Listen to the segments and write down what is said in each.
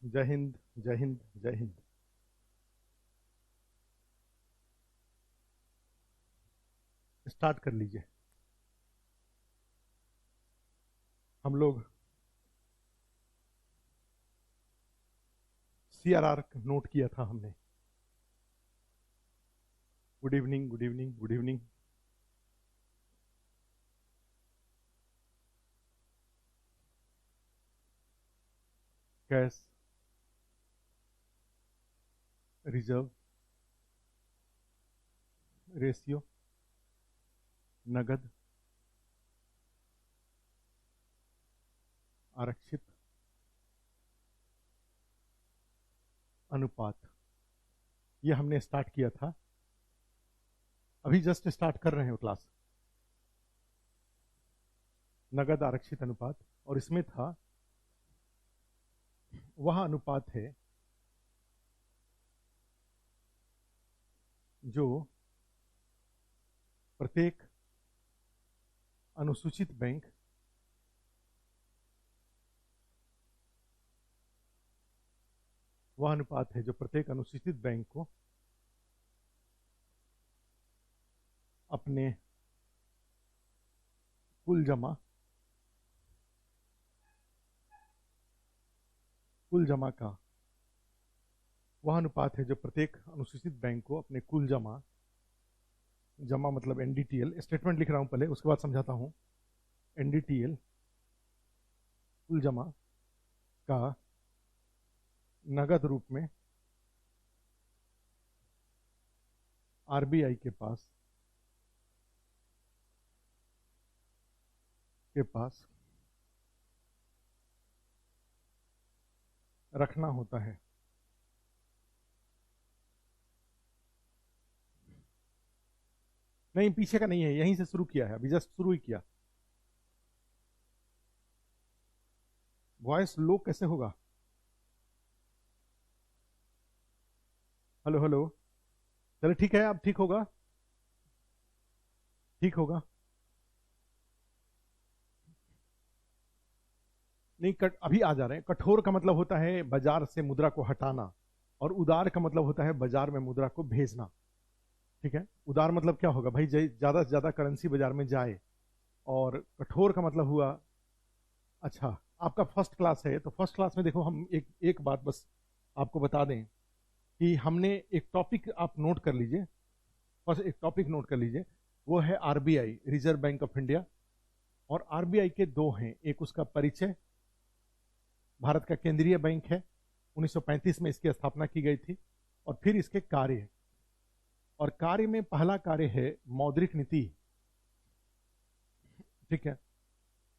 जय हिंद, जय हिंद, जय हिंद। स्टार्ट कर लीजिए। हम लोग CRR नोट किया था हमने। Good evening, good evening, good evening. Cash, reserve, ratio, नगद, आरक्षित, अनुपात, ये हमने स्टार्ट किया था। अभी जस्ट स्टार्ट कर रहे हैं क्लास। नगद, आरक्षित, अनुपात। और इसमें था, वह अनुपात है जो प्रत्येक अनुसूचित बैंक वह अनुपात है जो प्रत्येक अनुसूचित बैंक को अपने कुल जमा का, वह अनुपात है जो प्रत्येक अनुसूचित बैंक को अपने कुल जमा मतलब NDTL, स्टेटमेंट लिख रहा हूं पहले, उसके बाद समझाता हूं। NDTL कुल जमा का नगद रूप में RBI के पास रखना होता है। नहीं, पीछे का नहीं है, यहीं से शुरू किया है, अभी जस्ट शुरू ही किया। वॉइस लो कैसे होगा? Hello hello. चलो ठीक है, अब ठीक होगा, ठीक होगा। नहीं, अभी आ जा रहे हैं। कठोर का मतलब होता है बाजार से मुद्रा को हटाना, और उदार का मतलब होता है बाजार में मुद्रा को भेजना। ठीक है, उदार मतलब क्या होगा भाई? ज्यादा से ज्यादा करेंसी बाजार में जाए। और कठोर का मतलब हुआ, अच्छा आपका फर्स्ट क्लास है तो फर्स्ट क्लास में देखो, हम एक बात बस आपको बता दें कि हमने एक टॉपिक आप नोट कर लीजिए। बस एक टॉपिक नोट कर लीजिए, वो है RBI, reserve bank of India. और RBI के दो हैं, एक उसका परिचय, भारत का केंद्रीय बैंक है, 1935 में इसकी स्थापना की गई थी। और फिर इसके कार्य, और कार्य में पहला कार्य है मौद्रिक नीति। ठीक है,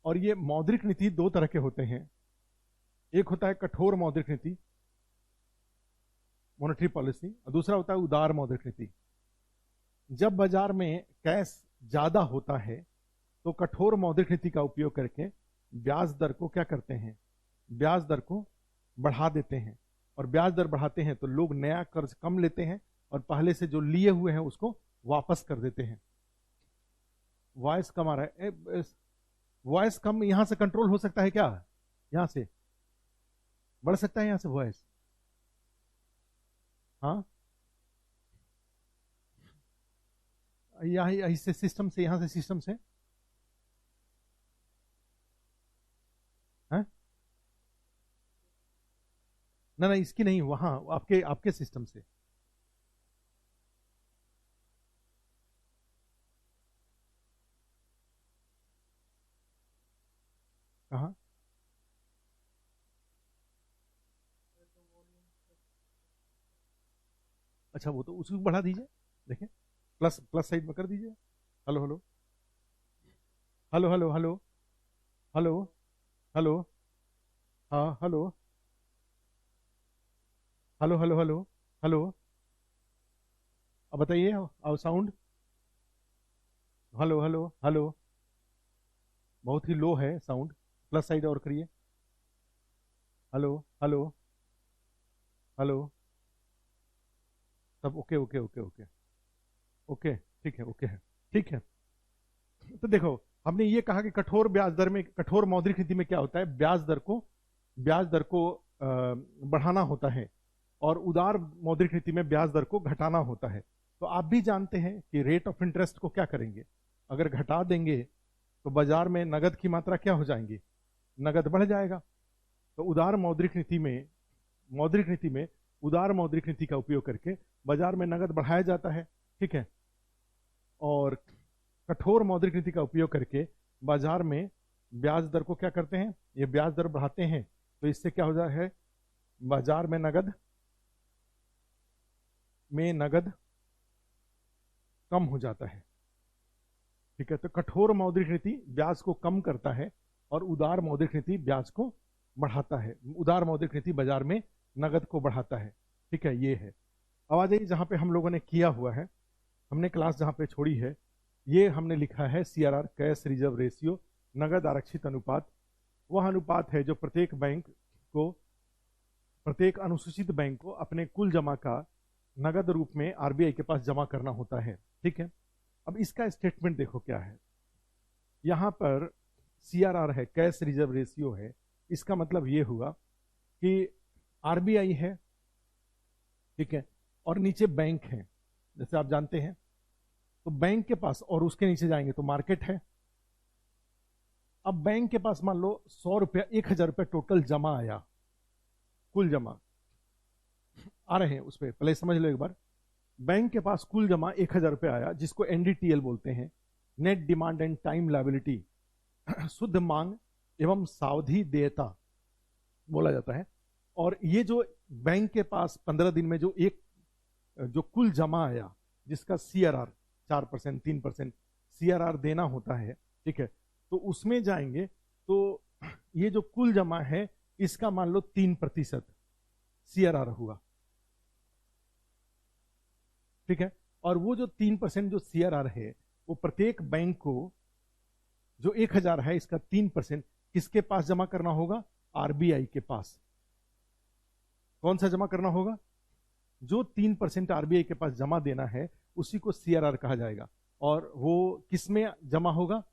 और ये मौद्रिक नीति दो तरह के होते हैं। एक होता है कठोर मौद्रिक नीति, मॉनेटरी पॉलिसी, और दूसरा होता है उदार मौद्रिक नीति। जब बाजार में कैश ज्यादा होता है तो कठोर मौद्रिक नीति का उपयोग करके ब्याज दर को क्या करते हैं? ब्याज दर को बढ़ा देते हैं। और ब्याज दर बढ़ाते हैं तो लोग नया कर्ज कम लेते हैं और पहले से जो लिए हुए हैं उसको वापस कर देते हैं। वॉइस कम आ रहा है, वॉइस कम यहां से कंट्रोल हो सकता है क्या? यहां से बढ़ सकता है, यहां से वॉइस? हाँ, यहीं से सिस्टम से, यहां से सिस्टम से है ना? ना, इसकी नहीं, वहां आपके आपके सिस्टम से। कहाँ? अच्छा, वो तो उसको बढ़ा दीजिए, देखें, प्लस प्लस साइड में कर दीजिए। Hello hello hello hello hello hello hello. हाँ hello hello hello hello hello. अब बताइए, आओ साउंड। Hello hello hello. बहुत ही लो है साउंड, प्लस साइड और करिए। Hello hello hello. सब okay okay okay okay okay, ठीक है, ओके है, ठीक है। तो देखो, हमने ये कहा कि कठोर ब्याज दर में, कठोर मौद्रिक नीति में क्या होता है? ब्याज दर को बढ़ाना होता है और उदार मौद्रिक नीति में ब्याज दर को घटाना होता है। तो आप भी जानते हैं कि रेट ऑफ इंटरेस्ट को क्या करेंगे, अगर घटा देंगे तो बाजार में नगद की मात्रा क्या हो जाएंगी, नगद बढ़ जाएगा। तो उदार मौद्रिक नीति में उदार मौद्रिक नीति का उपयोग करके बाजार में नगद बढ़ाया जाता है, ठीक है। और कठोर मौद्रिक नीति का उपयोग करके बाजार में ब्याज दर को क्या करते हैं, ये ब्याज दर बढ़ाते हैं। तो इससे क्या हो जाता है, बाजार में नगद कम हो जाता है, ठीक है। तो कठोर मौद्रिक नीति ब्याज को कम करता है और उदार मौद्रिक नीति ब्याज को बढ़ाता है। उदार मौद्रिक नीति बाजार में नगद को बढ़ाता है, ठीक है। ये है। अब आ जाइए जहां पे हम लोगों ने किया हुआ है, हमने क्लास जहां पे छोड़ी है, ये हमने लिखा है CRR, कैश रिजर्व रेशियो, नगद आरक्षित अनुपात। वह अनुपात है जो प्रत्येक अनुसूचित बैंक को अपने कुल जमा का नगद रूप में RBI के पास जमा करना होता है, ठीक है। अब इसका स्टेटमेंट देखो क्या है, यहां पर CRR है, कैश रिजर्व रेशियो है। इसका मतलब ये हुआ कि RBI है, ठीक है, और नीचे बैंक है, जैसे आप जानते हैं। तो बैंक के पास और उसके नीचे जाएंगे तो मार्केट है। अब बैंक के पास मान लो 100 रुपया, 1000 रुपया टोटल जमा आया, कुल जमा आ रहे हैं उस पर, पहले समझ लो एक बार। बैंक के पास कुल जमा 1000 रुपया आया, जिसको NDTL बोलते हैं, net demand and time liability, शुद्ध मांग एवं सावधि देयता बोला जाता है। और ये जो बैंक के पास 15 दिन में जो कुल जमा आया, जिसका CRR 4%, 3% CRR देना होता है, ठीक है। तो उसमें जाएंगे तो ये जो कुल जमा है इसका मान लो 3% CRR हुआ, ठीक है। और वो जो 3% जो CRR है, वो प्रत्येक बैंक को जो 1000 है इसका 3% किसके पास जमा करना होगा, RBI के पास। कौन सा जमा करना होगा, जो 3% RBI के पास जमा देना है उसी को CRR कहा जाएगा। और वो किसमें जमा होगा,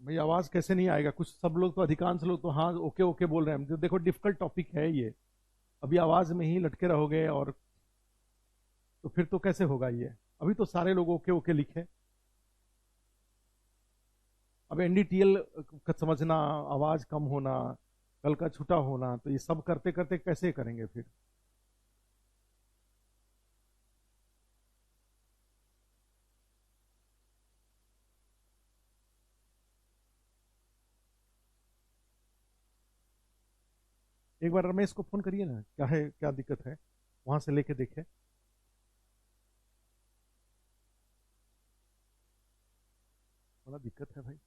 भाई आवाज कैसे नहीं आएगा, कुछ सब लोग तो, अधिकांश लोग तो हाँ ओके ओके बोल रहे हैं। देखो डिफिकल्ट टॉपिक है ये, अभी आवाज में ही लटके रहोगे और तो फिर तो कैसे होगा ये। अभी तो सारे लोग ओके ओके लिखे, अब NDTL का समझना, आवाज कम होना, कल का छुटा होना, तो ये सब करते करते कैसे करेंगे फिर। एक बार रमेश को फोन करिए ना, क्या है, क्या दिक्कत है, वहां से लेके देखे। बड़ा दिक्कत है भाई।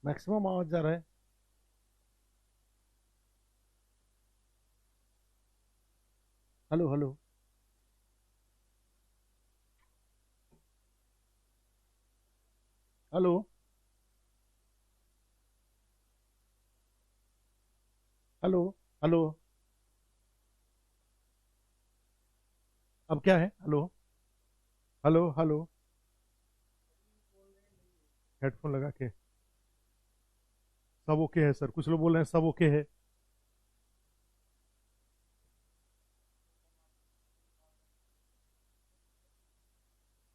मैक्सिमम आवाज जा रहा है। Hello hello hello. Hello hello. अब क्या है, हेलो हेलो हेलो। हेडफोन लगा के सब ओके है सर, कुछ लोग बोल रहे हैं सब ओके है।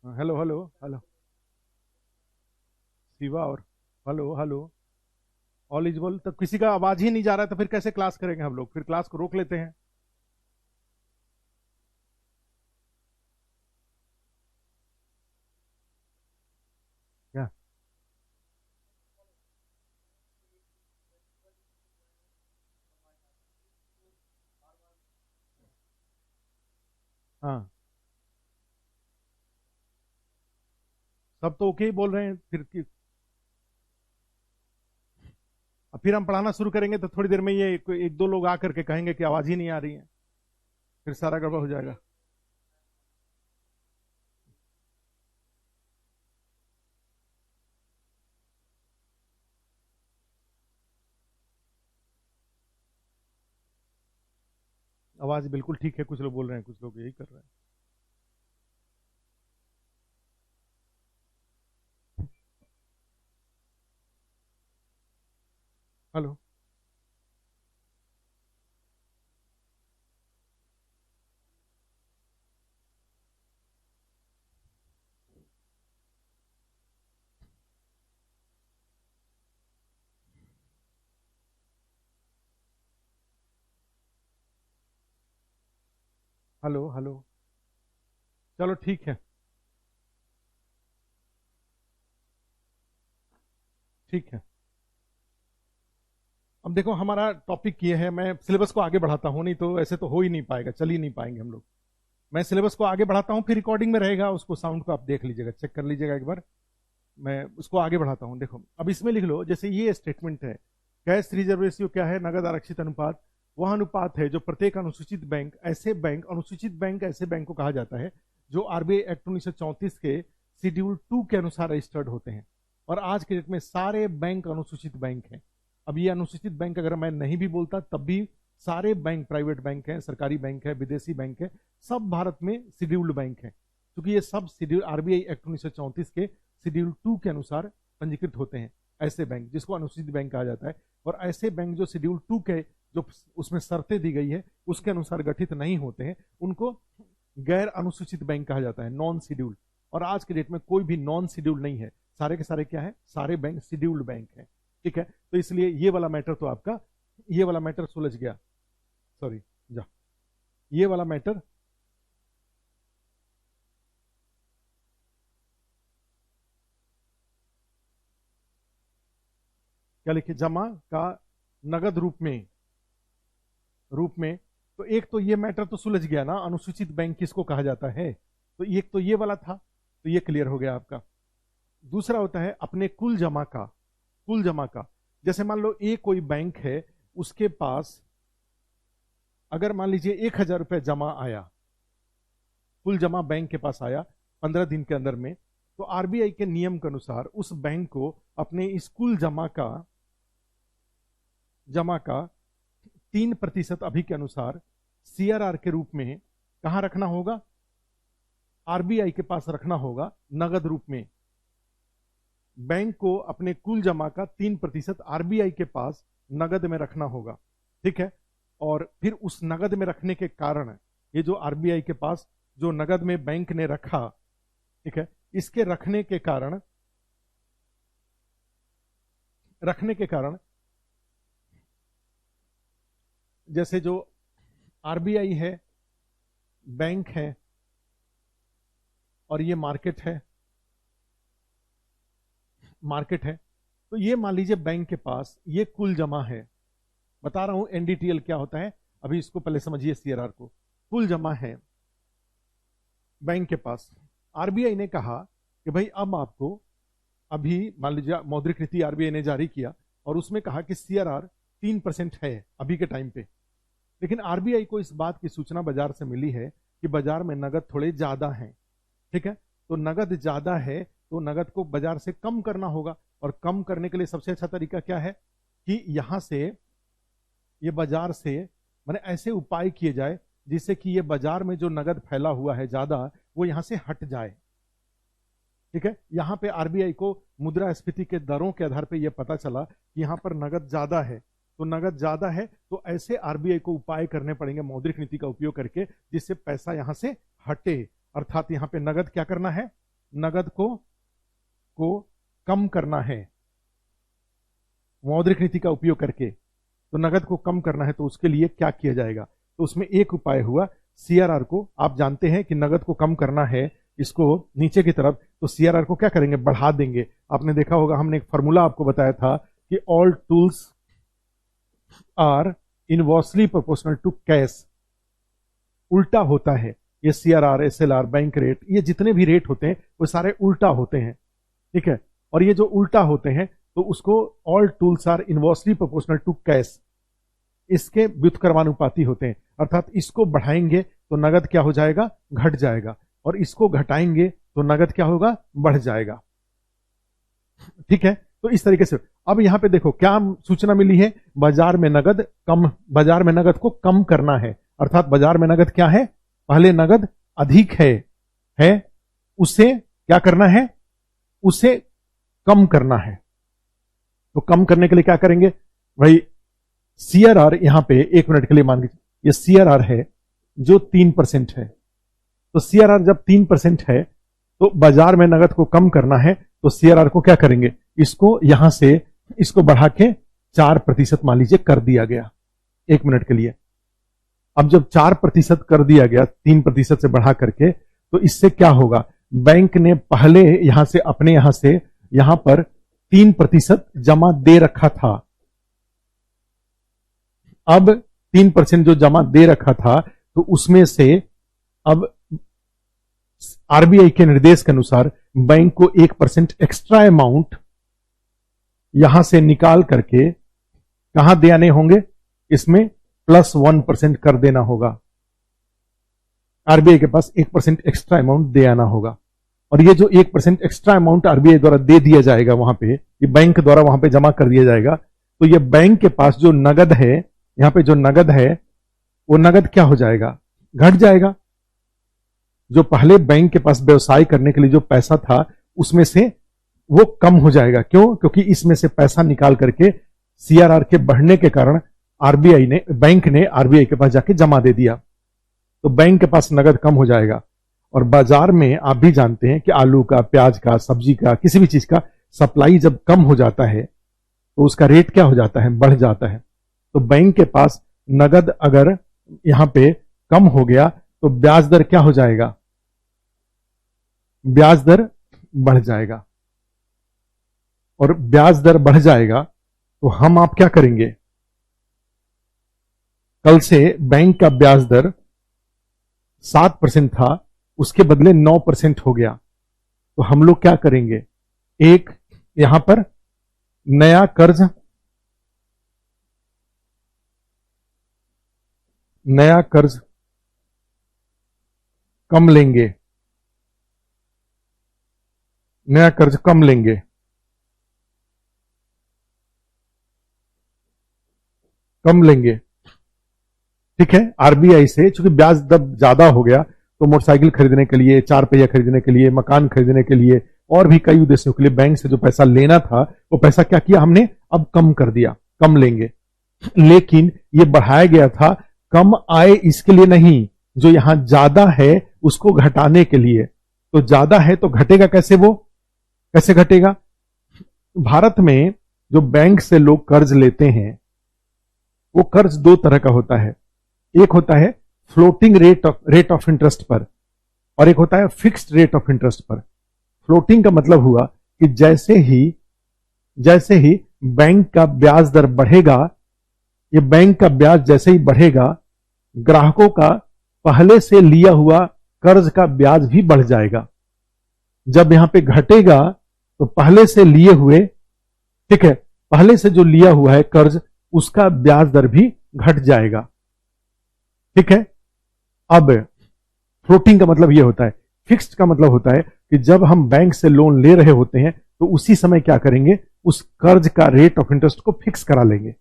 Hello hello hello. शिवा और hello hello. All is well. तो किसी का आवाज ही नहीं जा रहा है तो फिर कैसे क्लास करेंगे हम लोग, फिर क्लास को रोक लेते हैं। क्या, हाँ सब तो ओके ही बोल रहे हैं फिर अब फिर हम पढ़ाना शुरू करेंगे तो थोड़ी देर में ये एक दो लोग आकर के कहेंगे कि आवाज ही नहीं आ रही है, फिर सारा गड़बड़ हो जाएगा। आवाज बिल्कुल ठीक है, कुछ लोग बोल रहे हैं, कुछ लोग यही कर रहे हैं। हेलो। Hello hello. चलो ठीक है, ठीक है। अब देखो हमारा टॉपिक ये है, मैं सिलेबस को आगे बढ़ाता हूँ, नहीं तो ऐसे तो हो ही नहीं पाएगा, चल ही नहीं पाएंगे हम लोग। मैं सिलेबस को आगे बढ़ाता हूँ, फिर रिकॉर्डिंग में रहेगा, उसको साउंड को आप देख लीजिएगा, चेक कर लीजिएगा एक बार। मैं उसको आगे बढ़ाता हूँ। देखो अब इसमें लिख लो, जैसे ये स्टेटमेंट है, कैश रिजर्व रेशियो क्या है? नगद आरक्षित अनुपात। वह अनुपात है जो प्रत्येक अनुसूचित बैंक, ऐसे बैंक, अनुसूचित बैंक ऐसे बैंक को कहा जाता है जो आरबीआई एक्ट 1934 के शेड्यूल 2 के अनुसार रजिस्टर्ड होते हैं। और आज के डेट में सारे बैंक अनुसूचित बैंक हैं। अब ये अनुसूचित बैंक अगर मैं नहीं भी बोलता तब भी सारे बैंक, प्राइवेट बैंक हैं, सरकारी बैंक है, विदेशी बैंक है, सब भारत में शेड्यूल्ड बैंक हैं, क्योंकि ये सब शेड्यूल आरबीआई एक्ट 1934 के शेड्यूल 2 के अनुसार पंजीकृत होते हैं। ऐसे बैंक जिसको अनुसूचित बैंक कहा जाता है। और ऐसे बैंक जो शेड्यूल 2 के, जो उसमें शर्तें दी गई है उसके अनुसार गठित नहीं होते हैं, उनको गैर अनुसूचित बैंक कहा जाता है, नॉन शेड्यूल। और आज के डेट में कोई भी नॉन शेड्यूल नहीं है, सारे के सारे क्या है? सारे बैंक शेड्यूल्ड बैंक है। ठीक है, तो इसलिए ये वाला मैटर तो आपका, ये वाला मैटर सुलझ गया। सॉरी, जा, ये वाला मैटर क्या लिखे? जमा का नगद रूप में। तो एक तो ये मैटर तो सुलझ गया ना, अनुसूचित बैंक किसको कहा जाता है। तो एक तो ये वाला था, तो ये क्लियर हो गया आपका। दूसरा होता है अपने कुल जमा का, कुल जमा का। जैसे मान लो एक कोई बैंक है, उसके पास अगर मान लीजिए 1,000 रुपये जमा आया, कुल जमा बैंक के पास आया 15 दिन के अंदर में, तो आरबीआई के नियम के अनुसार उस बैंक को अपने इस कुल जमा का 3% अभी के अनुसार सीआरआर के रूप में कहां रखना होगा? आरबीआई के पास रखना होगा, नगद रूप में। बैंक को अपने कुल जमा का 3% आरबीआई के पास नगद में रखना होगा। ठीक है, और फिर उस नगद में रखने के कारण, ये जो आरबीआई के पास जो नगद में बैंक ने रखा, ठीक है, इसके रखने के कारण जैसे जो आरबीआई है, बैंक है, और ये मार्केट है, तो ये मान लीजिए बैंक के पास ये कुल जमा है। बता रहा हूं एनडीटीएल क्या होता है, अभी इसको पहले समझिए, सीआरआर को। कुल जमा है बैंक के पास, आरबीआई ने कहा कि भाई अब आपको, अभी मान लीजिए मौद्रिक नीति आरबीआई ने जारी किया और उसमें कहा कि सीआरआर 3% है अभी के टाइम पे। लेकिन आरबीआई को इस बात की सूचना बाजार से मिली है कि बाजार में नगद थोड़े ज्यादा हैं। ठीक है, तो नगद ज्यादा है तो नगद को बाजार से कम करना होगा। और कम करने के लिए सबसे अच्छा तरीका क्या है कि यहां से, ये बाजार से, माने ऐसे उपाय किए जाए जिससे कि ये बाजार में जो नगद फैला हुआ है ज्यादा, वो यहां से हट जाए। ठीक है, यहां पे आरबीआई को मुद्रास्फीति के दरों के आधार पे ये पता चला कि यहां पर नगद ज्यादा है, तो नगद ज्यादा है तो ऐसे आरबीआई को उपाय करने पड़ेंगे मौद्रिक नीति का उपयोग करके, जिससे पैसा यहां से हटे। अर्थात यहां पे नगद क्या करना है? नगद को कम करना है मौद्रिक नीति का उपयोग करके। तो नगद को कम करना है तो उसके लिए क्या किया जाएगा? तो उसमें एक उपाय हुआ, सीआरआर को, आप जानते हैं कि नगद को कम करना है इसको नीचे की तरफ, तो सीआरआर को क्या करेंगे? बढ़ा देंगे। आपने देखा होगा, हमने एक फॉर्मूला आपको बताया था कि all tools are inversely proportional to cash. उल्टा होता है ये सीआरआर, एसएलआर, बैंक रेट, ये जितने भी रेट होते हैं वो सारे उल्टा होते हैं। ठीक है, और ये जो उल्टा होते हैं तो उसको all tools are inversely proportional to cash, इसके व्युत्क्रमानुपाती होते हैं। अर्थात इसको बढ़ाएंगे तो नगद क्या हो जाएगा? घट जाएगा, और इसको घटाएंगे तो नगद क्या होगा? बढ़ जाएगा। ठीक है, तो इस तरीके से। अब यहां पे देखो क्या सूचना मिली है? बाजार में नगद को कम करना है। अर्थात बाजार में नगद क्या है, पहले नगद अधिक है उसे क्या करना है, उसे कम करना है। तो कम करने के लिए क्या करेंगे भाई, सीआरआर यहां पे 1 मिनट के लिए मान लीजिए ये सीआरआर है जो 3% है। तो सीआरआर जब 3% है तो बाजार में नगद को कम करना है, तो सीआरआर को क्या करेंगे, इसको यहां से इसको बढ़ा के 4% मान लीजिए कर दिया गया 1 मिनट के लिए। अब जब 4% कर दिया गया 3% से बढ़ा करके, तो इससे क्या होगा, बैंक ने पहले यहां से अपने यहां से यहां पर 3% जमा दे रखा था। अब 3% जो जमा दे रखा था, तो उसमें से अब आरबीआई के निर्देश के अनुसार बैंक को 1% एक्स्ट्रा अमाउंट यहां से निकाल करके कहां दे आने होंगे, इसमें +1% कर देना होगा। आरबीआई के पास 1% एक्स्ट्रा अमाउंट दे आना होगा। और ये जो 1% एक्स्ट्रा अमाउंट आरबीआई द्वारा दे दिया जाएगा वहां पे, ये बैंक द्वारा वहां पे जमा कर दिया जाएगा, तो ये बैंक के पास जो नगद है, यहां पे जो नगद है वो नगद क्या हो जाएगा, घट जाएगा। जो पहले बैंक के पास व्यवसाय करने के लिए जो पैसा था उसमें से वो कम हो जाएगा। क्यों? क्योंकि इसमें से पैसा निकाल करके सीआरआर के बढ़ने के कारण आरबीआई ने, बैंक ने आरबीआई के पास जाके जमा दे दिया, तो बैंक के पास नगद कम हो जाएगा। और बाजार में आप भी जानते हैं कि आलू का, प्याज का, सब्जी का, किसी भी चीज का सप्लाई जब कम हो जाता है तो उसका रेट क्या हो जाता है, बढ़ जाता है। तो बैंक के पास नगद अगर यहां पे कम हो गया तो ब्याज दर क्या हो जाएगा, ब्याज दर बढ़ जाएगा। और ब्याज दर बढ़ जाएगा तो हम आप क्या करेंगे, कल से बैंक का ब्याज दर 7% था, उसके बदले 9% हो गया, तो हम लोग क्या करेंगे, एक यहां पर नया कर्ज कम लेंगे, नया कर्ज कम लेंगे, ठीक है। आरबीआई से चूंकि ब्याज दर ज्यादा हो गया तो मोटरसाइकिल खरीदने के लिए, 4 पहिया खरीदने के लिए, मकान खरीदने के लिए और भी कई उद्देश्यों के लिए बैंक से जो पैसा लेना था वो पैसा क्या किया हमने, अब कम कर दिया, कम लेंगे। लेकिन ये बढ़ाया गया था कम आए इसके लिए नहीं, जो यहां ज्यादा है उसको घटाने के लिए। तो ज्यादा है तो घटेगा कैसे, वो कैसे घटेगा। भारत में जो बैंक से लोग कर्ज लेते हैं वो कर्ज 2 तरह का होता है, एक होता है फ्लोटिंग रेट ऑफ इंटरेस्ट पर और एक होता है फिक्स्ड रेट ऑफ इंटरेस्ट पर। फ्लोटिंग का मतलब हुआ कि जैसे ही बैंक का ब्याज दर बढ़ेगा, ये बैंक का ब्याज जैसे ही बढ़ेगा, ग्राहकों का पहले से लिया हुआ कर्ज का ब्याज भी बढ़ जाएगा। जब यहां पे घटेगा तो पहले से लिए हुए, ठीक है, पहले से जो लिया हुआ है कर्ज उसका ब्याज दर भी घट जाएगा, ठीक है। अब फ्लोटिंग का मतलब यह होता है, फिक्स्ड का मतलब होता है कि जब हम बैंक से लोन ले रहे होते हैं तो उसी समय क्या करेंगे, उस कर्ज का रेट ऑफ इंटरेस्ट को फिक्स करा लेंगे।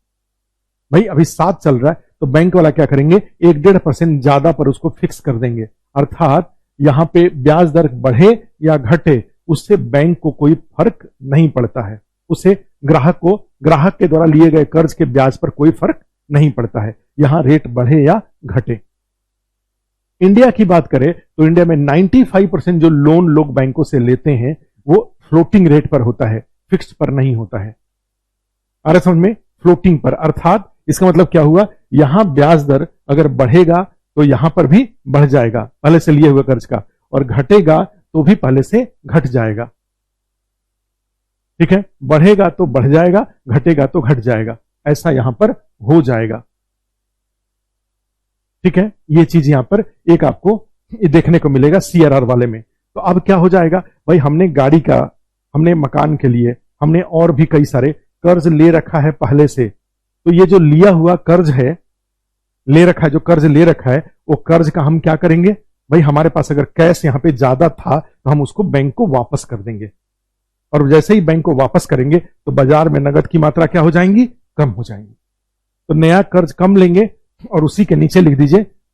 भाई अभी 7 चल रहा है तो बैंक वाला क्या करेंगे, 1-1.5% ज्यादा पर उसको फिक्स कर देंगे। अर्थात यहां पे ब्याज दर बढ़े या घटे उससे बैंक को कोई फर्क नहीं पड़ता है, उससे ग्राहक के द्वारा लिए गए कर्ज के ब्याज पर कोई फर्क नहीं पड़ता है, यहां रेट बढ़े या घटे। इंडिया की बात करें तो इंडिया में 95% जो लोन लोग बैंकों से लेते हैं वो फ्लोटिंग रेट पर होता है, फिक्स्ड पर नहीं होता है। आ रहा समझ में, फ्लोटिंग पर। अर्थात इसका मतलब क्या हुआ, यहां ब्याज दर अगर बढ़ेगा तो यहां पर भी बढ़ जाएगा पहले से लिए हुए कर्ज का, और घटेगा तो भी पहले से घट जाएगा, ठीक है। बढ़ेगा तो बढ़ जाएगा, घटेगा तो घट जाएगा, ऐसा यहां पर हो जाएगा, ठीक है। ये चीज यहां पर एक आपको देखने को मिलेगा सीआरआर वाले में। तो अब क्या हो जाएगा भाई, हमने गाड़ी का, हमने मकान के लिए, हमने और भी कई सारे कर्ज ले रखा है पहले से, तो ये जो लिया हुआ कर्ज है, ले रखा है, जो कर्ज ले रखा है वो कर्ज का हम क्या करेंगे भाई, हमारे पास अगर कैश यहां पे ज्यादा था तो हम उसको बैंक को वापस कर देंगे, और जैसे ही बैंक को वापस करेंगे तो बाजार में नगद की मात्रा क्या हो जाएंगी, कम हो जाएंगी। तो नया कर्ज कम लेंगे और उसी के नीचे लिख दीजिए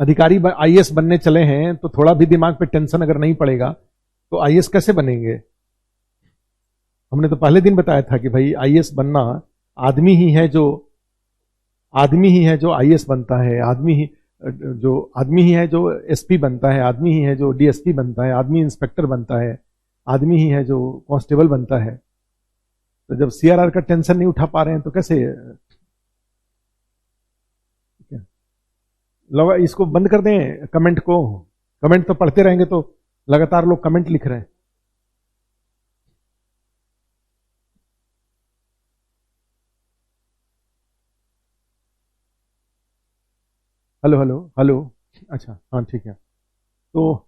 अधिकारी आईएएस बनने चले हैं तो थोड़ा भी दिमाग पे टेंशन अगर नहीं पड़ेगा तो आईएएस कैसे बनेंगे? हमने तो पहले दिन बताया था कि भाई आईएएस बनना आदमी ही है जो आईएएस बनता है, आदमी ही है जो एसपी बनता है, आदमी ही है जो डीएसपी बनता है, आदमी इंस्पेक्टर बनता है, आदमी ही है जो कांस्टेबल बनता है। तो जब सीआरआर का टेंशन नहीं उठा पा रहे हैं तो कैसे? लोग इसको बंद कर दें कमेंट को, कमेंट तो पढ़ते रहेंगे तो लगातार लोग कमेंट लिख रहे हैं। हेलो हेलो हेलो, अच्छा हाँ ठीक है। तो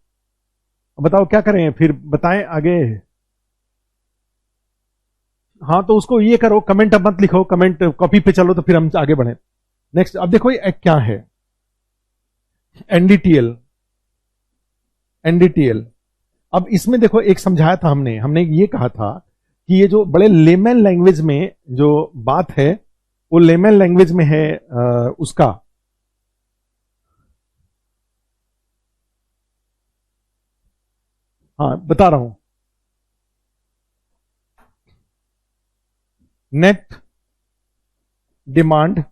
बताओ क्या करें फिर, बताएं आगे। हाँ तो उसको ये करो, कमेंट अब मत लिखो, कमेंट कॉपी पे चलो तो फिर हम आगे बढ़े। नेक्स्ट अब देखो ये क्या है, एनडीटीएल। एनडीटीएल अब इसमें देखो एक समझाया था हमने ये कहा था कि ये जो बड़े लेमन लैंग्वेज में जो बात है वो लेमन लैंग्वेज में है उसका हाँ बता रहा हूं, net demand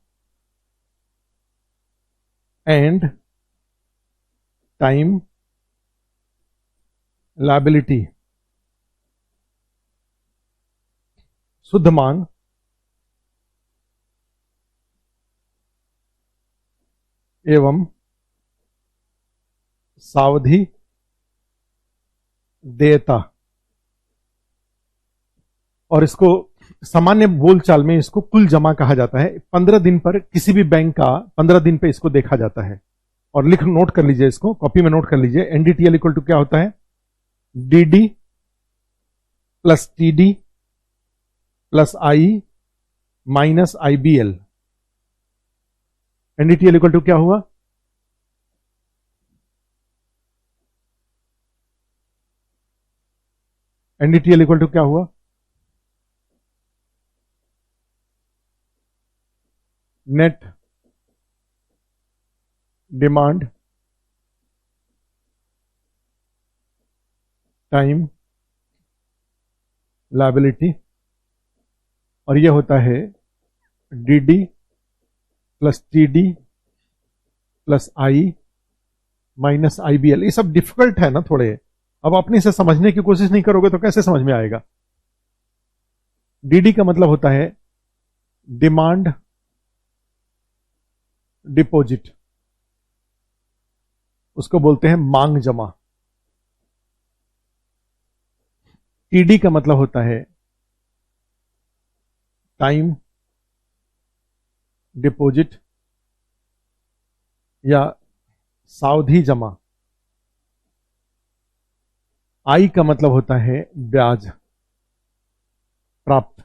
and time liability, शुद्ध मांग एवं सावधि देयता। और इसको सामान्य बोलचाल में इसको कुल जमा कहा जाता है। 15 दिन पर किसी भी बैंक का 15 दिन पे इसको देखा जाता है। और लिख नोट कर लीजिए, इसको कॉपी में नोट कर लीजिए। एनडीटीएल इक्वल टू क्या होता है? DD plus TD plus I minus IBL. NDTL equal to क्या हुआ? एनडीटीएल इक्वल टू क्या हुआ? नेट डिमांड टाइम लायबिलिटी, और ये होता है DD plus TD plus I minus IBL. ये सब डिफिकल्ट है ना थोड़े, अब अपने से समझने की कोशिश नहीं करोगे तो कैसे समझ में आएगा। डीडी का मतलब होता है डिमांड डिपॉजिट, उसको बोलते हैं मांग जमा। टीडी का मतलब होता है टाइम डिपॉजिट या सावधि जमा। आई का मतलब होता है ब्याज प्राप्त,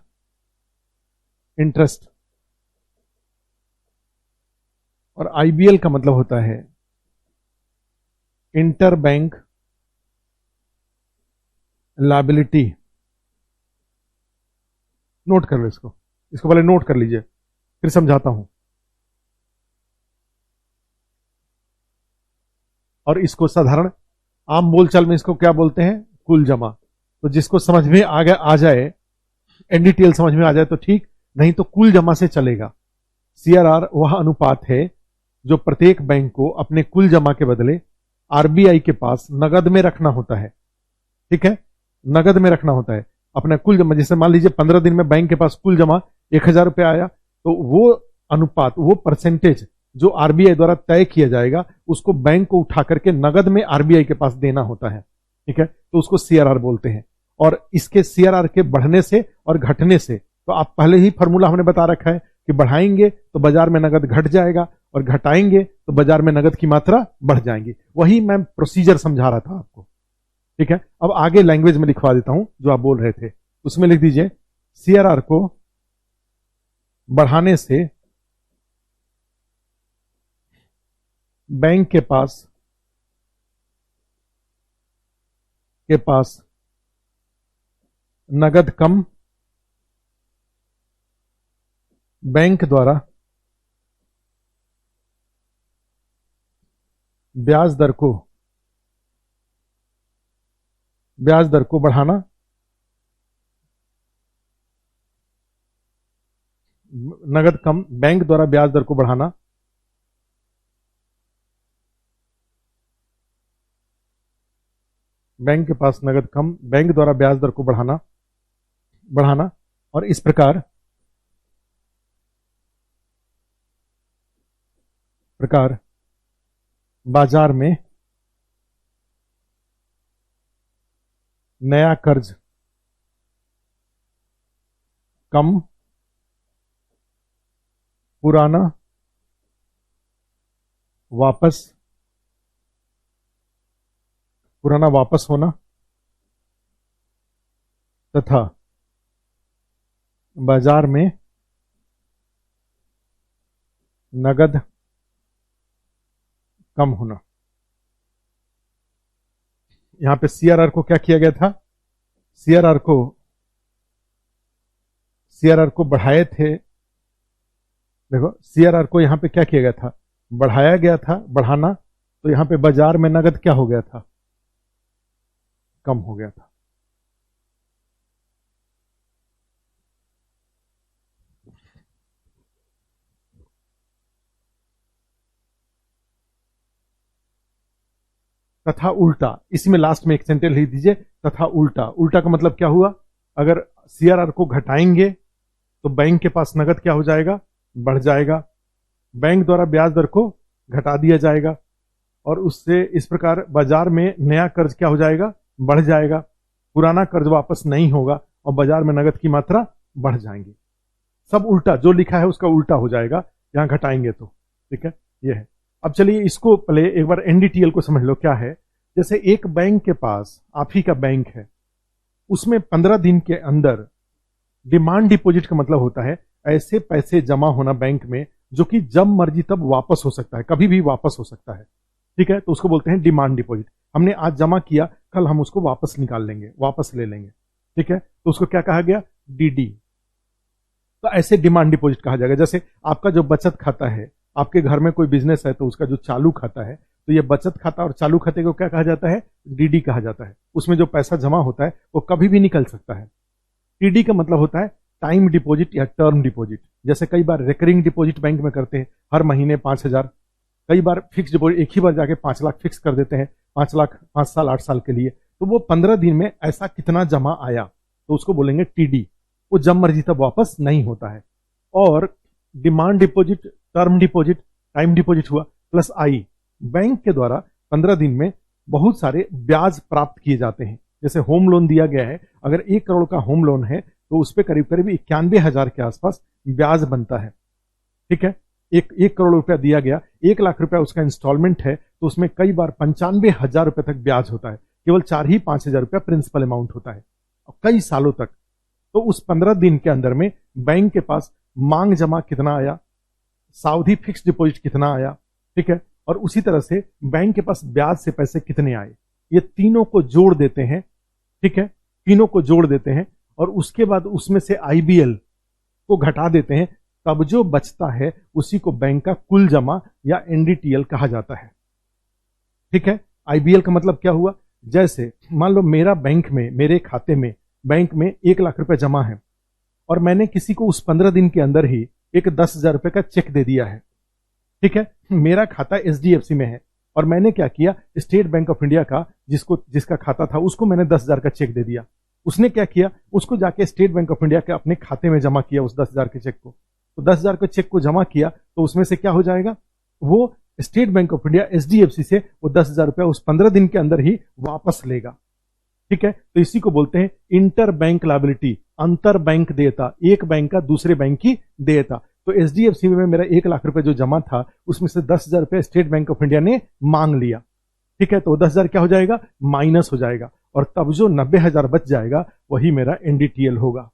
इंटरेस्ट। और आईबीएल का मतलब होता है इंटर बैंक लायबिलिटी। नोट कर लो इसको पहले नोट कर लीजिए, फिर समझाता हूं। और इसको साधारण आम बोलचाल में इसको क्या बोलते हैं? कुल जमा। तो जिसको समझ में आ जाए, एनडीटीएल समझ में आ जाए तो ठीक, नहीं तो कुल जमा से चलेगा। सीआरआर वह अनुपात है जो प्रत्येक बैंक को अपने कुल जमा के बदले आरबीआई के पास नगद में रखना होता है। ठीक है, नगद में रखना होता है अपना कुल जमा। जैसे मान लीजिए 15 दिन में बैंक के पास कुल जमा 1000 रुपये आया, तो वो अनुपात, वो परसेंटेज जो आरबीआई द्वारा तय किया जाएगा उसको बैंक को उठा करके नगद में आरबीआई के पास देना होता है। ठीक है, तो उसको सीआरआर बोलते हैं। और इसके सीआरआर के बढ़ने से और घटने से, तो आप पहले ही फॉर्मूला हमने बता रखा है कि बढ़ाएंगे तो बाजार में नगद घट जाएगा और घटाएंगे तो बाजार में नगद की मात्रा बढ़ जाएगी। वही मैं प्रोसीजर समझा रहा था आपको। ठीक है, अब आगे लैंग्वेज में लिखवा देता हूं जो आप बोल रहे थे, उसमें लिख दीजिए सीआरआर को बढ़ाने से बैंक के पास नगद कम, बैंक द्वारा ब्याज दर को बढ़ाना, नगद कम, बैंक द्वारा ब्याज दर को बढ़ाना, बैंक के पास नगद कम, बैंक द्वारा ब्याज दर को बढ़ाना और इस प्रकार बाजार में नया कर्ज कम, पुराना वापस होना तथा बाजार में नगद कम होना। यहां पे सीआरआर को क्या किया गया था? सीआरआर को बढ़ाए थे। देखो सीआरआर को यहां पे क्या किया गया था? बढ़ाया गया था, बढ़ाना, तो यहां पे बाजार में नगद क्या हो गया था? कम हो गया था। तथा उल्टा, इसमें लास्ट में एक सेंटेंस लिख दीजिए, तथा उल्टा। उल्टा का मतलब क्या हुआ? अगर सीआरआर को घटाएंगे तो बैंक के पास नगद क्या हो जाएगा? बढ़ जाएगा। बैंक द्वारा ब्याज दर को घटा दिया जाएगा और उससे इस प्रकार बाजार में नया कर्ज क्या हो जाएगा? बढ़ जाएगा। पुराना कर्ज वापस नहीं होगा और बाजार में नगद की मात्रा बढ़ जाएंगी। सब उल्टा, जो लिखा है उसका उल्टा हो जाएगा यहां घटाएंगे तो। ठीक है, ये है। अब चलिए इसको पहले एक बार एनडीटीएल को समझ लो क्या है। जैसे एक बैंक के पास, आप ही का बैंक है, उसमें 15 दिन के अंदर डिमांड डिपॉजिट का मतलब होता है ऐसे पैसे जमा होना बैंक में जो कि जब मर्जी तब वापस हो सकता है, कभी भी वापस हो सकता है। ठीक है, तो उसको बोलते हैं डिमांड डिपॉजिट। हमने आज जमा किया, कल हम उसको वापस निकाल लेंगे, वापस ले लेंगे। ठीक है, तो उसको क्या कहा गया? डीडी। तो ऐसे डिमांड डिपॉजिट कहा जाएगा। जैसे आपका जो बचत खाता है, आपके घर में कोई बिजनेस है तो उसका जो चालू खाता है, तो ये बचत खाता और चालू खाते को क्या कहा जाता है? डीडी कहा जाता है। उसमें जो पैसा जमा होता है वो कभी भी निकल सकता है। टीडी का मतलब होता है टाइम डिपॉजिट या टर्म डिपॉजिट। जैसे कई बार रिकरिंग डिपॉजिट बैंक में करते हैं, हर महीने 5,000। कई बार फिक्स डिपॉजिट, एक ही बार जाके 5 लाख फिक्स कर देते हैं, 5 लाख 5 साल 8 साल के लिए। तो वो 15 दिन में ऐसा कितना जमा आया तो उसको बोलेंगे टीडी। वो जब मर्जी तब वापस नहीं होता है। और demand deposit, term deposit, time deposit हुआ, प्लस आई। बैंक के द्वारा 15 दिन में बहुत सारे ब्याज प्राप्त किए जाते हैं। जैसे होम लोन दिया गया है, अगर 1 करोड़ का होम लोन है तो उस पर करीब करीब 91,000 के आसपास ब्याज बनता है। ठीक है, एक करोड़ रुपया दिया गया, 1 लाख रुपया उसका इंस्टॉलमेंट है, तो उसमें कई बार 95,000 रुपए तक ब्याज होता है। केवल 4 ही 5,000 रुपया प्रिंसिपल अमाउंट होता है और कई सालों तक। तो उस 15 दिन के अंदर में बैंक के पास मांग जमा कितना आया, सावधि फिक्स डिपॉजिट कितना आया, ठीक है, और उसी तरह से बैंक के पास ब्याज से पैसे कितने आए, ये तीनों को जोड़ देते हैं। ठीक है, तीनों को जोड़ देते हैं और उसके बाद उसमें से आईबीएल को घटा देते हैं। तब जो बचता है उसी को बैंक का कुल जमा या एनडीटीएल कहा जाता है। ठीक है, आईबीएल का मतलब क्या हुआ? जैसे मान लो मेरा बैंक में, मेरे खाते में बैंक में 1 लाख रुपए जमा है और मैंने किसी को उस 15 दिन के अंदर ही एक 10,000 रुपए का चेक दे दिया है। ठीक है, मेरा खाता एचडीएफसी में है और मैंने क्या किया, स्टेट बैंक ऑफ इंडिया का जिसका खाता था उसको मैंने 10,000 का चेक दे दिया। उसने क्या किया, उसको जाके स्टेट बैंक ऑफ इंडिया के अपने खाते में जमा किया उस 10,000 के चेक को। तो 10,000 के चेक को जमा किया तो उसमें से क्या हो जाएगा, वो state bank of India HDFC से वो 10,000 रुपया उस 15 दिन के अंदर ही वापस लेगा। ठीक है, तो इसी को बोलते हैं इंटर बैंक लायबिलिटी, अंतर बैंक देयता, एक बैंक का दूसरे बैंक की देयता। तो एचडीएफसी में मेरा 1 लाख रुपए जो जमा था उसमें से 10,000 रुपए स्टेट बैंक ऑफ इंडिया ने मांग लिया। ठीक है, तो 10,000 क्या हो जाएगा, माइनस हो जाएगा और तब जो 90,000 बच जाएगा वही मेरा एनडीटीएल होगा।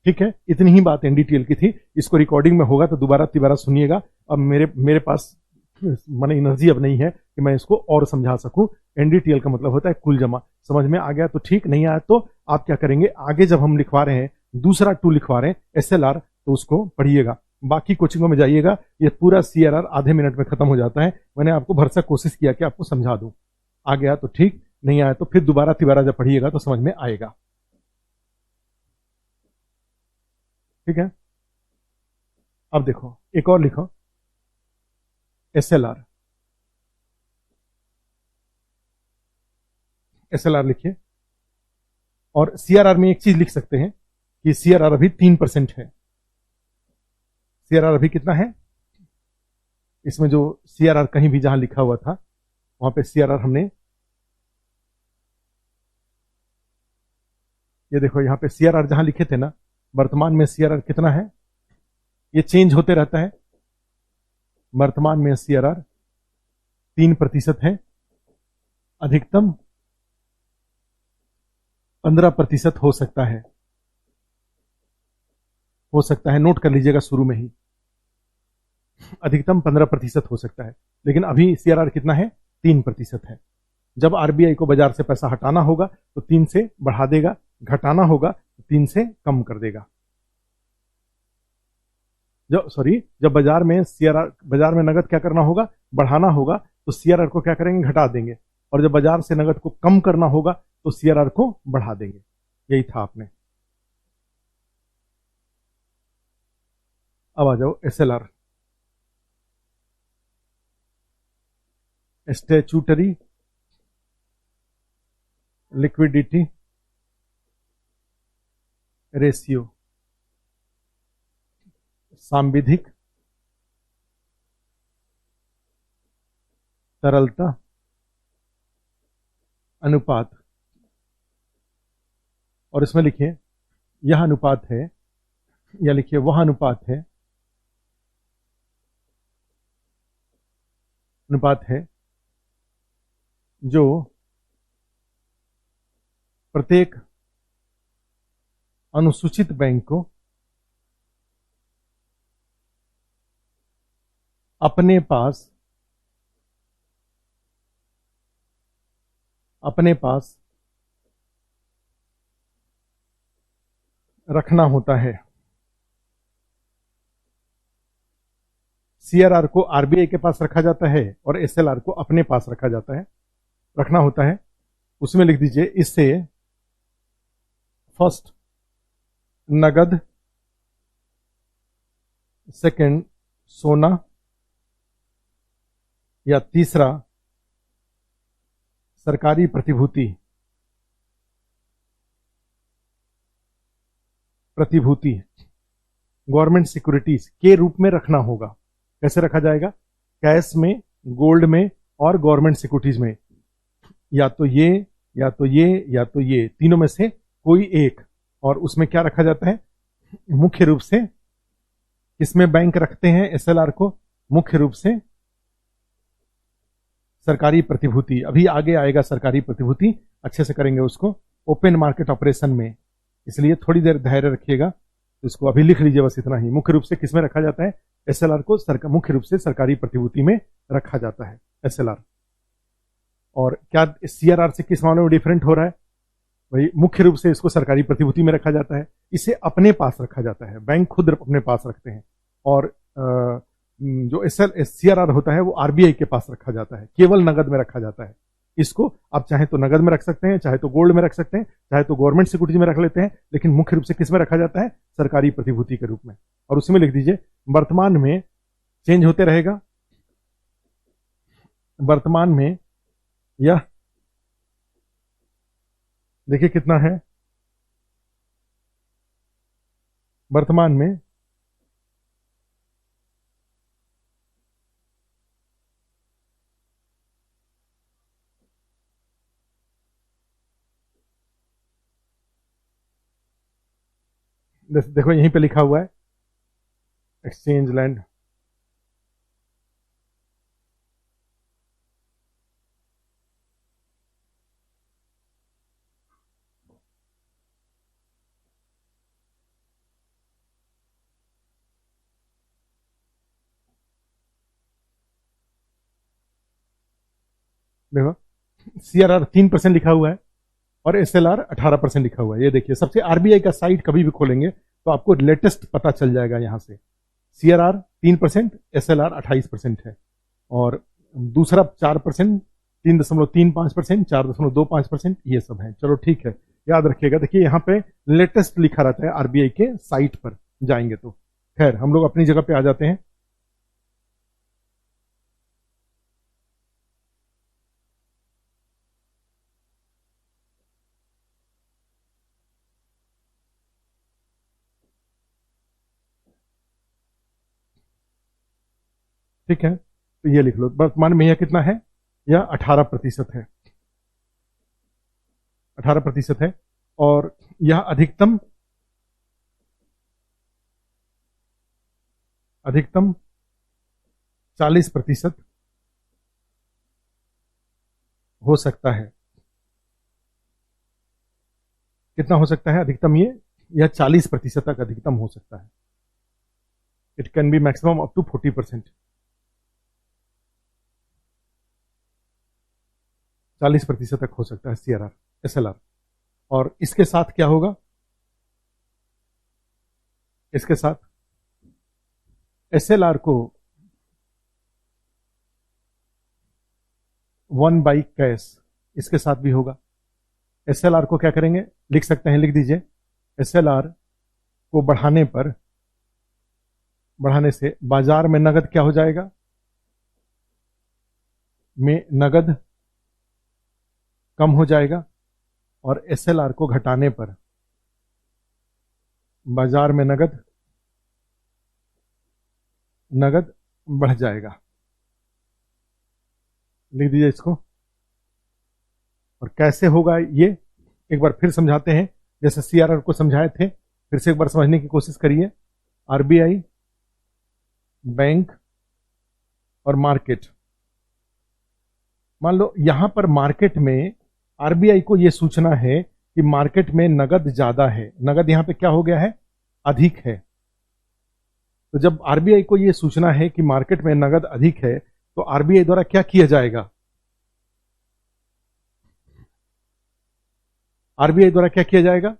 ठीक है, इतनी ही बात एनडीटीएल की थी। इसको रिकॉर्डिंग में होगा तो दोबारा सुनिएगा। अब मेरे पास माने एनर्जी अब नहीं है कि मैं इसको और समझा सकूं। एनडीटीएल का मतलब होता है कुल जमा। समझ में आ गया तो ठीक, नहीं आया तो आप क्या करेंगे, आगे जब हम लिखवा रहे हैं, दूसरा 2 लिखवा रहे हैं एसएलआर, तो उसको पढ़िएगा। बाकी कोचिंगों में जाइएगा, ये पूरा CRR आधे मिनट में खत्म हो जाता है। मैंने आपको भरसक कोशिश किया कि आपको समझा दूं, आ गया तो ठीक, नहीं आया तो फिर दोबारा तिबारा जब पढ़िएगा तो समझ में आएगा। ठीक है, अब देखो एक और लिखो, SLR। SLR लिखिए, और CRR में एक चीज लिख सकते हैं कि CRR अभी 3% है। CRR अभी कितना है, इसमें जो CRR कहीं भी जहां लिखा हुआ था वहां पे CRR हमने, ये देखो यहाँ पे CRR जहां लिखे थे ना, वर्तमान में CRR कितना है, ये चेंज होते रहता है। वर्तमान में CRR 3% है, अधिकतम 15% हो सकता है, नोट कर लीजिएगा शुरू में ही, अधिकतम 15% हो सकता है। लेकिन अभी CRR कितना है, 3% है। जब RBI को बाजार से पैसा हटाना होगा तो 3 से बढ़ा देगा, घटाना होगा तो 3 से कम कर देगा। जब बाजार में नगद क्या करना होगा, बढ़ाना होगा, तो CRR को क्या करेंगे, घटा देंगे। और जब बाजार से नगद को कम करना होगा तो CRR को बढ़ा देंगे। यही था आपने। अब आ जाओ SLR, स्टैट्यूटरी लिक्विडिटी रेशियो, सांविधिक तरलता अनुपात। और इसमें लिखिए यह अनुपात है, या लिखिए वह अनुपात है जो प्रत्येक अनुसूचित बैंक को अपने पास रखना होता है। CRR को RBI के पास रखा जाता है और SLR को अपने पास रखना होता है। उसमें लिख दीजिए, इससे फर्स्ट नगद, सेकंड सोना, या तीसरा सरकारी प्रतिभूति गवर्नमेंट सिक्योरिटीज के रूप में रखना होगा। कैसे रखा जाएगा, कैश में, गोल्ड में और गवर्नमेंट सिक्योरिटीज में, या तो ये या तो ये या तो ये, तीनों में से कोई एक। और उसमें क्या रखा जाता है, मुख्य रूप से किसमें बैंक रखते हैं SLR को, मुख्य रूप से सरकारी प्रतिभूति। अभी आगे आएगा सरकारी प्रतिभूति, अच्छे से करेंगे उसको, ओपन मार्केट ऑपरेशन में। इसलिए थोड़ी देर धैर्य रखिएगा, तो इसको अभी लिख लीजिए, बस इतना ही। मुख्य रूप से किसमें रखा जाता है, SLR को मुख्य रूप से सरकारी प्रतिभूति में रखा जाता है SLR। और क्या CRR से किस मामले में डिफरेंट हो रहा है, भाई मुख्य रूप से इसको सरकारी प्रतिभूति में रखा जाता है, इसे अपने पास रखा जाता है, बैंक खुद अपने पास रखते हैं। और जो CRR होता है वो RBI के पास रखा जाता है, केवल नगद में रखा जाता है। इसको आप चाहे तो नगद में रख सकते हैं, चाहे तो गोल्ड में रख सकते हैं, चाहे तो गवर्नमेंट सिक्योरिटीज में रख लेते हैं, लेकिन मुख्य रूप से किस में रखा जाता है, सरकारी प्रतिभूति के रूप में। और उसमें लिख दीजिए वर्तमान में चेंज होते रहेगा, वर्तमान में यह देखिए कितना है, वर्तमान में देखो यहीं पे लिखा हुआ है एक्सचेंज लैंड, देखो CRR 3% लिखा हुआ है और SLR 18% लिखा हुआ है। ये देखिए, सबसे RBI का साइट कभी भी खोलेंगे तो आपको लेटेस्ट पता चल जाएगा यहाँ से। CRR 3%, SLR 28% है, और दूसरा 4%, 3.35%, 4.25%, ये सब है। चलो ठीक है, याद रखिएगा। देखिए यहाँ पे लेटेस्ट लिखा रहता है आरबीआई के साइट पर जाएंगे तो। खैर हम लोग अपनी जगह पे आ जाते हैं। ठीक है, तो ये लिख लो। वर्तमान में यह कितना है? यह 18% है, 18% है। और यह अधिकतम अधिकतम 40% हो सकता है। कितना हो सकता है अधिकतम? ये यह 40% तक अधिकतम हो सकता है। It can be maximum up to 40%। 40% तक हो सकता है CRR SLR। और इसके साथ क्या होगा? इसके साथ SLR को 1/कैश इसके साथ भी होगा। SLR को क्या करेंगे? लिख सकते हैं, लिख दीजिए। SLR को बढ़ाने से बाजार में नगद क्या हो जाएगा? में नगद कम हो जाएगा, और SLR को घटाने पर बाजार में नगद बढ़ जाएगा। लिख दीजिए इसको। और कैसे होगा ये एक बार फिर समझाते हैं, जैसे CRR को समझाए थे, फिर से एक बार समझने की कोशिश करिए। आरबीआई, बैंक और मार्केट। मान लो यहां पर मार्केट में आरबीआई को यह सूचना है कि मार्केट में नगद ज्यादा है। नगद यहां पे क्या हो गया है? अधिक है। तो जब आरबीआई को यह सूचना है कि मार्केट में नगद अधिक है, तो आरबीआई द्वारा क्या किया जाएगा? आरबीआई द्वारा क्या किया जाएगा?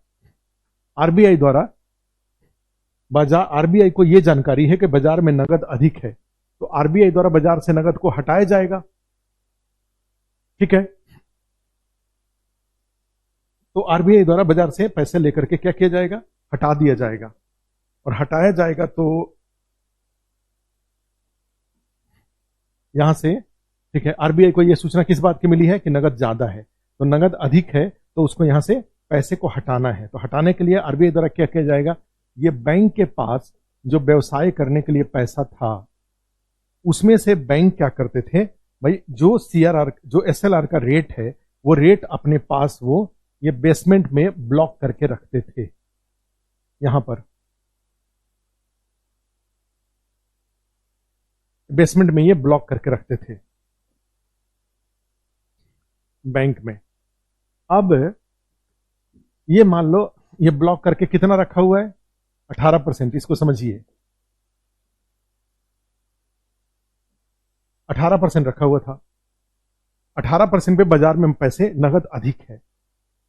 आरबीआई द्वारा आरबीआई को यह जानकारी है कि बाजार में नगद अधिक है, तो आरबीआई द्वारा बाजार से नगद को हटाया जाएगा। ठीक है, तो आरबीआई द्वारा बाजार से पैसे लेकर के क्या किया जाएगा? हटा दिया जाएगा। और हटाया जाएगा तो यहां से, ठीक है, आरबीआई को यह सूचना किस बात की मिली है? कि नगद ज्यादा है, तो नगद अधिक है, तो उसको यहां से पैसे को हटाना है। तो हटाने के लिए आरबीआई द्वारा क्या किया जाएगा? ये बैंक के पास जो व्यवसाय करने के लिए पैसा था, उसमें से बैंक क्या करते थे भाई? जो CRR, जो SLR का रेट है, वो रेट अपने पास वो ये बेसमेंट में ब्लॉक करके रखते थे। यहां पर बेसमेंट में ये ब्लॉक करके रखते थे बैंक में। अब ये मान लो ये ब्लॉक करके कितना रखा हुआ है? 18%। इसको समझिए, 18% रखा हुआ था। 18% पे बाजार में पैसे नगद अधिक है,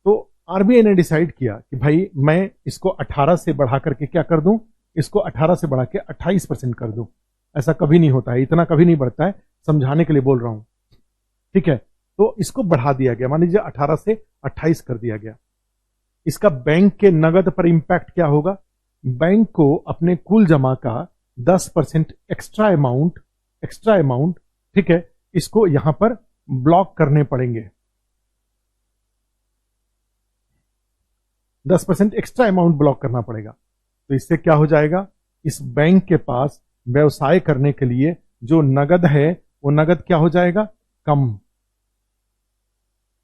तो आरबीआई ने डिसाइड किया कि भाई मैं इसको 18 से बढ़ा करके क्या कर दूं? इसको 18 से बढ़ा के 28% कर दूं। ऐसा कभी नहीं होता है, इतना कभी नहीं बढ़ता है, समझाने के लिए बोल रहा हूं। ठीक है, तो इसको बढ़ा दिया गया, मान लीजिए 18 से 28 कर दिया गया। इसका बैंक के नगद पर इंपैक्ट क्या होगा? बैंक को अपने कुल जमा का 10% एक्स्ट्रा अमाउंट, ठीक है, इसको यहां पर ब्लॉक करने पड़ेंगे। 10% एक्स्ट्रा अमाउंट ब्लॉक करना पड़ेगा। तो इससे क्या हो जाएगा? इस बैंक के पास व्यवसाय करने के लिए जो नगद है, वो नगद क्या हो जाएगा? कम।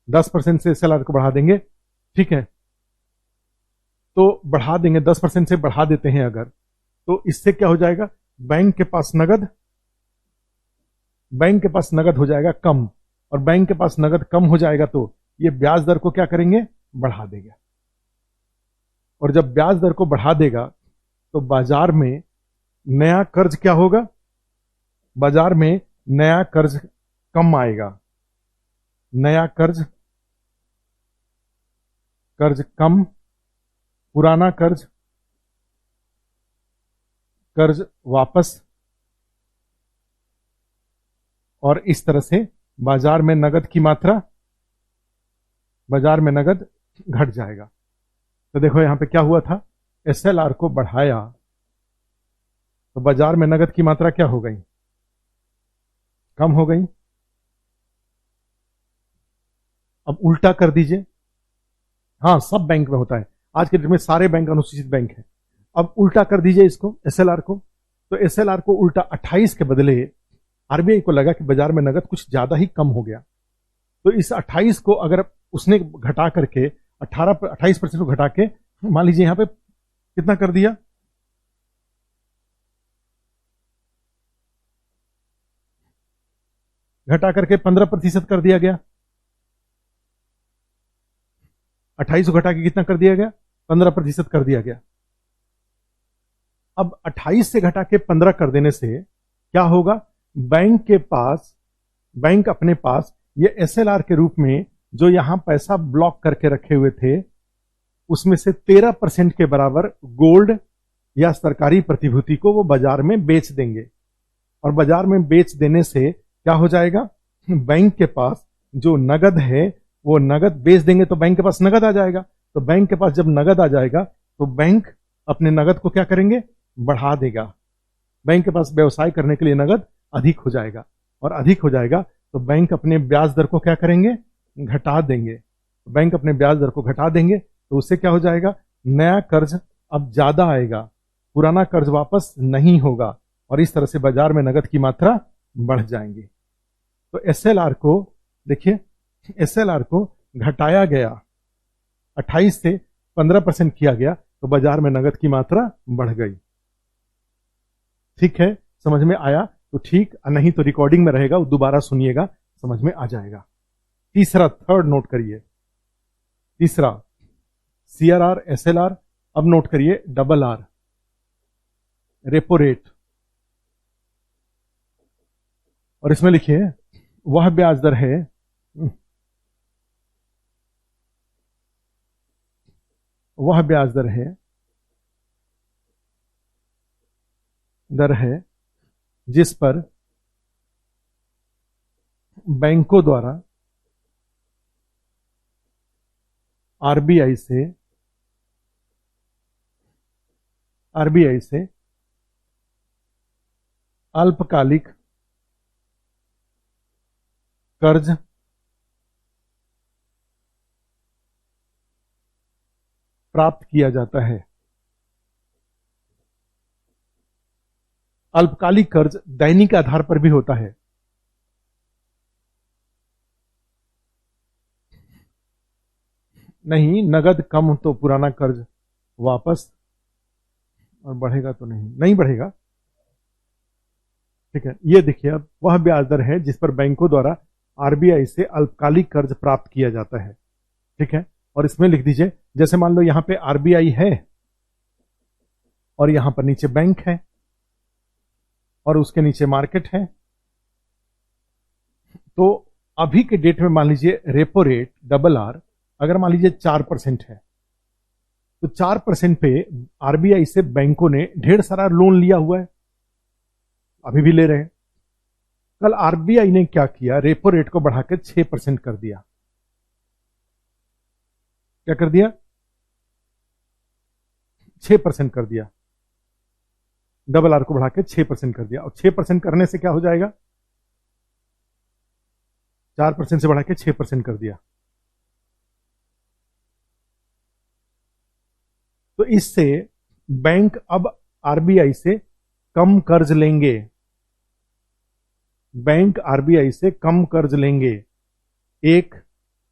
10% से SLR को बढ़ा देंगे, ठीक है, तो बढ़ा देंगे, 10% से बढ़ा देते हैं अगर, तो इससे क्या हो जाएगा? बैंक के पास नगद हो जाएगा कम। और बैंक के पास नगद कम हो जाएगा तो ये ब्याज दर को क्या करेंगे? बढ़ा देगा। और जब ब्याज दर को बढ़ा देगा तो बाजार में नया कर्ज क्या होगा? बाजार में नया कर्ज कम आएगा। नया कर्ज कम, पुराना कर्ज कर्ज वापस, और इस तरह से बाजार में नगद की मात्रा, बाजार में नगद घट जाएगा। तो देखो यहां पे क्या हुआ था, एसएलआर को बढ़ाया तो बाजार में नगद की मात्रा क्या हो गई, कम हो गई। अब उल्टा कर दीजिए, हाँ सब बैंक में होता है, आज के डेट में सारे बैंक अनुसूचित बैंक है। अब उल्टा कर दीजिए इसको, एसएलआर को, तो एसएलआर को उल्टा 28 के बदले आरबीआई को लगा कि बाजार में नगद कुछ ज्यादा ही कम हो गया, तो इस 28 को अगर उसने घटा करके 28% को घटा के मान लीजिए यहां पे कितना कर दिया, घटा करके 15% कर दिया गया। 28 को घटा के कितना कर दिया गया, 15% कर दिया गया। अब 28 से घटा के 15 कर देने से क्या होगा, बैंक के पास, बैंक अपने पास ये एसएलआर के रूप में जो यहां पैसा ब्लॉक करके रखे हुए थे उसमें से 13% के बराबर गोल्ड या सरकारी प्रतिभूति को वो बाजार में बेच देंगे, और बाजार में बेच देने से क्या हो जाएगा, बैंक के पास जो नगद है वो नगद बेच देंगे तो बैंक के पास नगद आ जाएगा। तो बैंक के पास जब नगद आ जाएगा तो बैंक अपने नगद को क्या करेंगे, बढ़ा देगा। बैंक के पास व्यवसाय करने के लिए नगद अधिक हो जाएगा, और अधिक हो जाएगा तो बैंक अपने ब्याज दर को क्या करेंगे, घटा देंगे। बैंक अपने ब्याज दर को घटा देंगे तो उससे क्या हो जाएगा, नया कर्ज अब ज्यादा आएगा, पुराना कर्ज वापस नहीं होगा, और इस तरह से बाजार में नगद की मात्रा बढ़ जाएंगी। तो एसएलआर को देखिए, एसएलआर को घटाया गया, 28 से 15% किया गया तो बाजार में नगद की मात्रा बढ़ गई। ठीक है, समझ में आया तो ठीक, नहीं तो रिकॉर्डिंग में रहेगा, वो दोबारा सुनिएगा, समझ में आ जाएगा। तीसरा, थर्ड नोट करिए, तीसरा सीआरआर एसएलआर। अब नोट करिए डबल आर, रेपो रेट, और इसमें लिखिए वह ब्याज दर है, वह ब्याज दर है, दर है जिस पर बैंकों द्वारा आरबीआई से अल्पकालिक कर्ज प्राप्त किया जाता है। अल्पकालिक कर्ज दैनिक आधार पर भी होता है। नहीं, नगद कम तो पुराना कर्ज वापस, और बढ़ेगा तो नहीं बढ़ेगा। ठीक है, ये देखिए, अब वह ब्याज दर है जिस पर बैंकों द्वारा आरबीआई से अल्पकालिक कर्ज प्राप्त किया जाता है। ठीक है, और इसमें लिख दीजिए, जैसे मान लो यहां पे आरबीआई है और यहां पर नीचे बैंक है और उसके नीचे मार्केट है, तो अभी के डेट में मान लीजिए रेपो रेट डबल आर अगर मान लीजिए 4% है, तो 4% पे आरबीआई से बैंकों ने ढेर सारा लोन लिया हुआ है, अभी भी ले रहे हैं। कल आरबीआई ने क्या किया, रेपो रेट को बढ़ाकर 6% कर दिया। क्या कर दिया, 6% कर दिया, डबल आर को बढ़ा के 6% कर दिया। और 6% करने से क्या हो जाएगा, 4% से बढ़ा के 6% कर दिया। तो इससे बैंक अब आरबीआई से कम कर्ज लेंगे, बैंक आरबीआई से कम कर्ज लेंगे। एक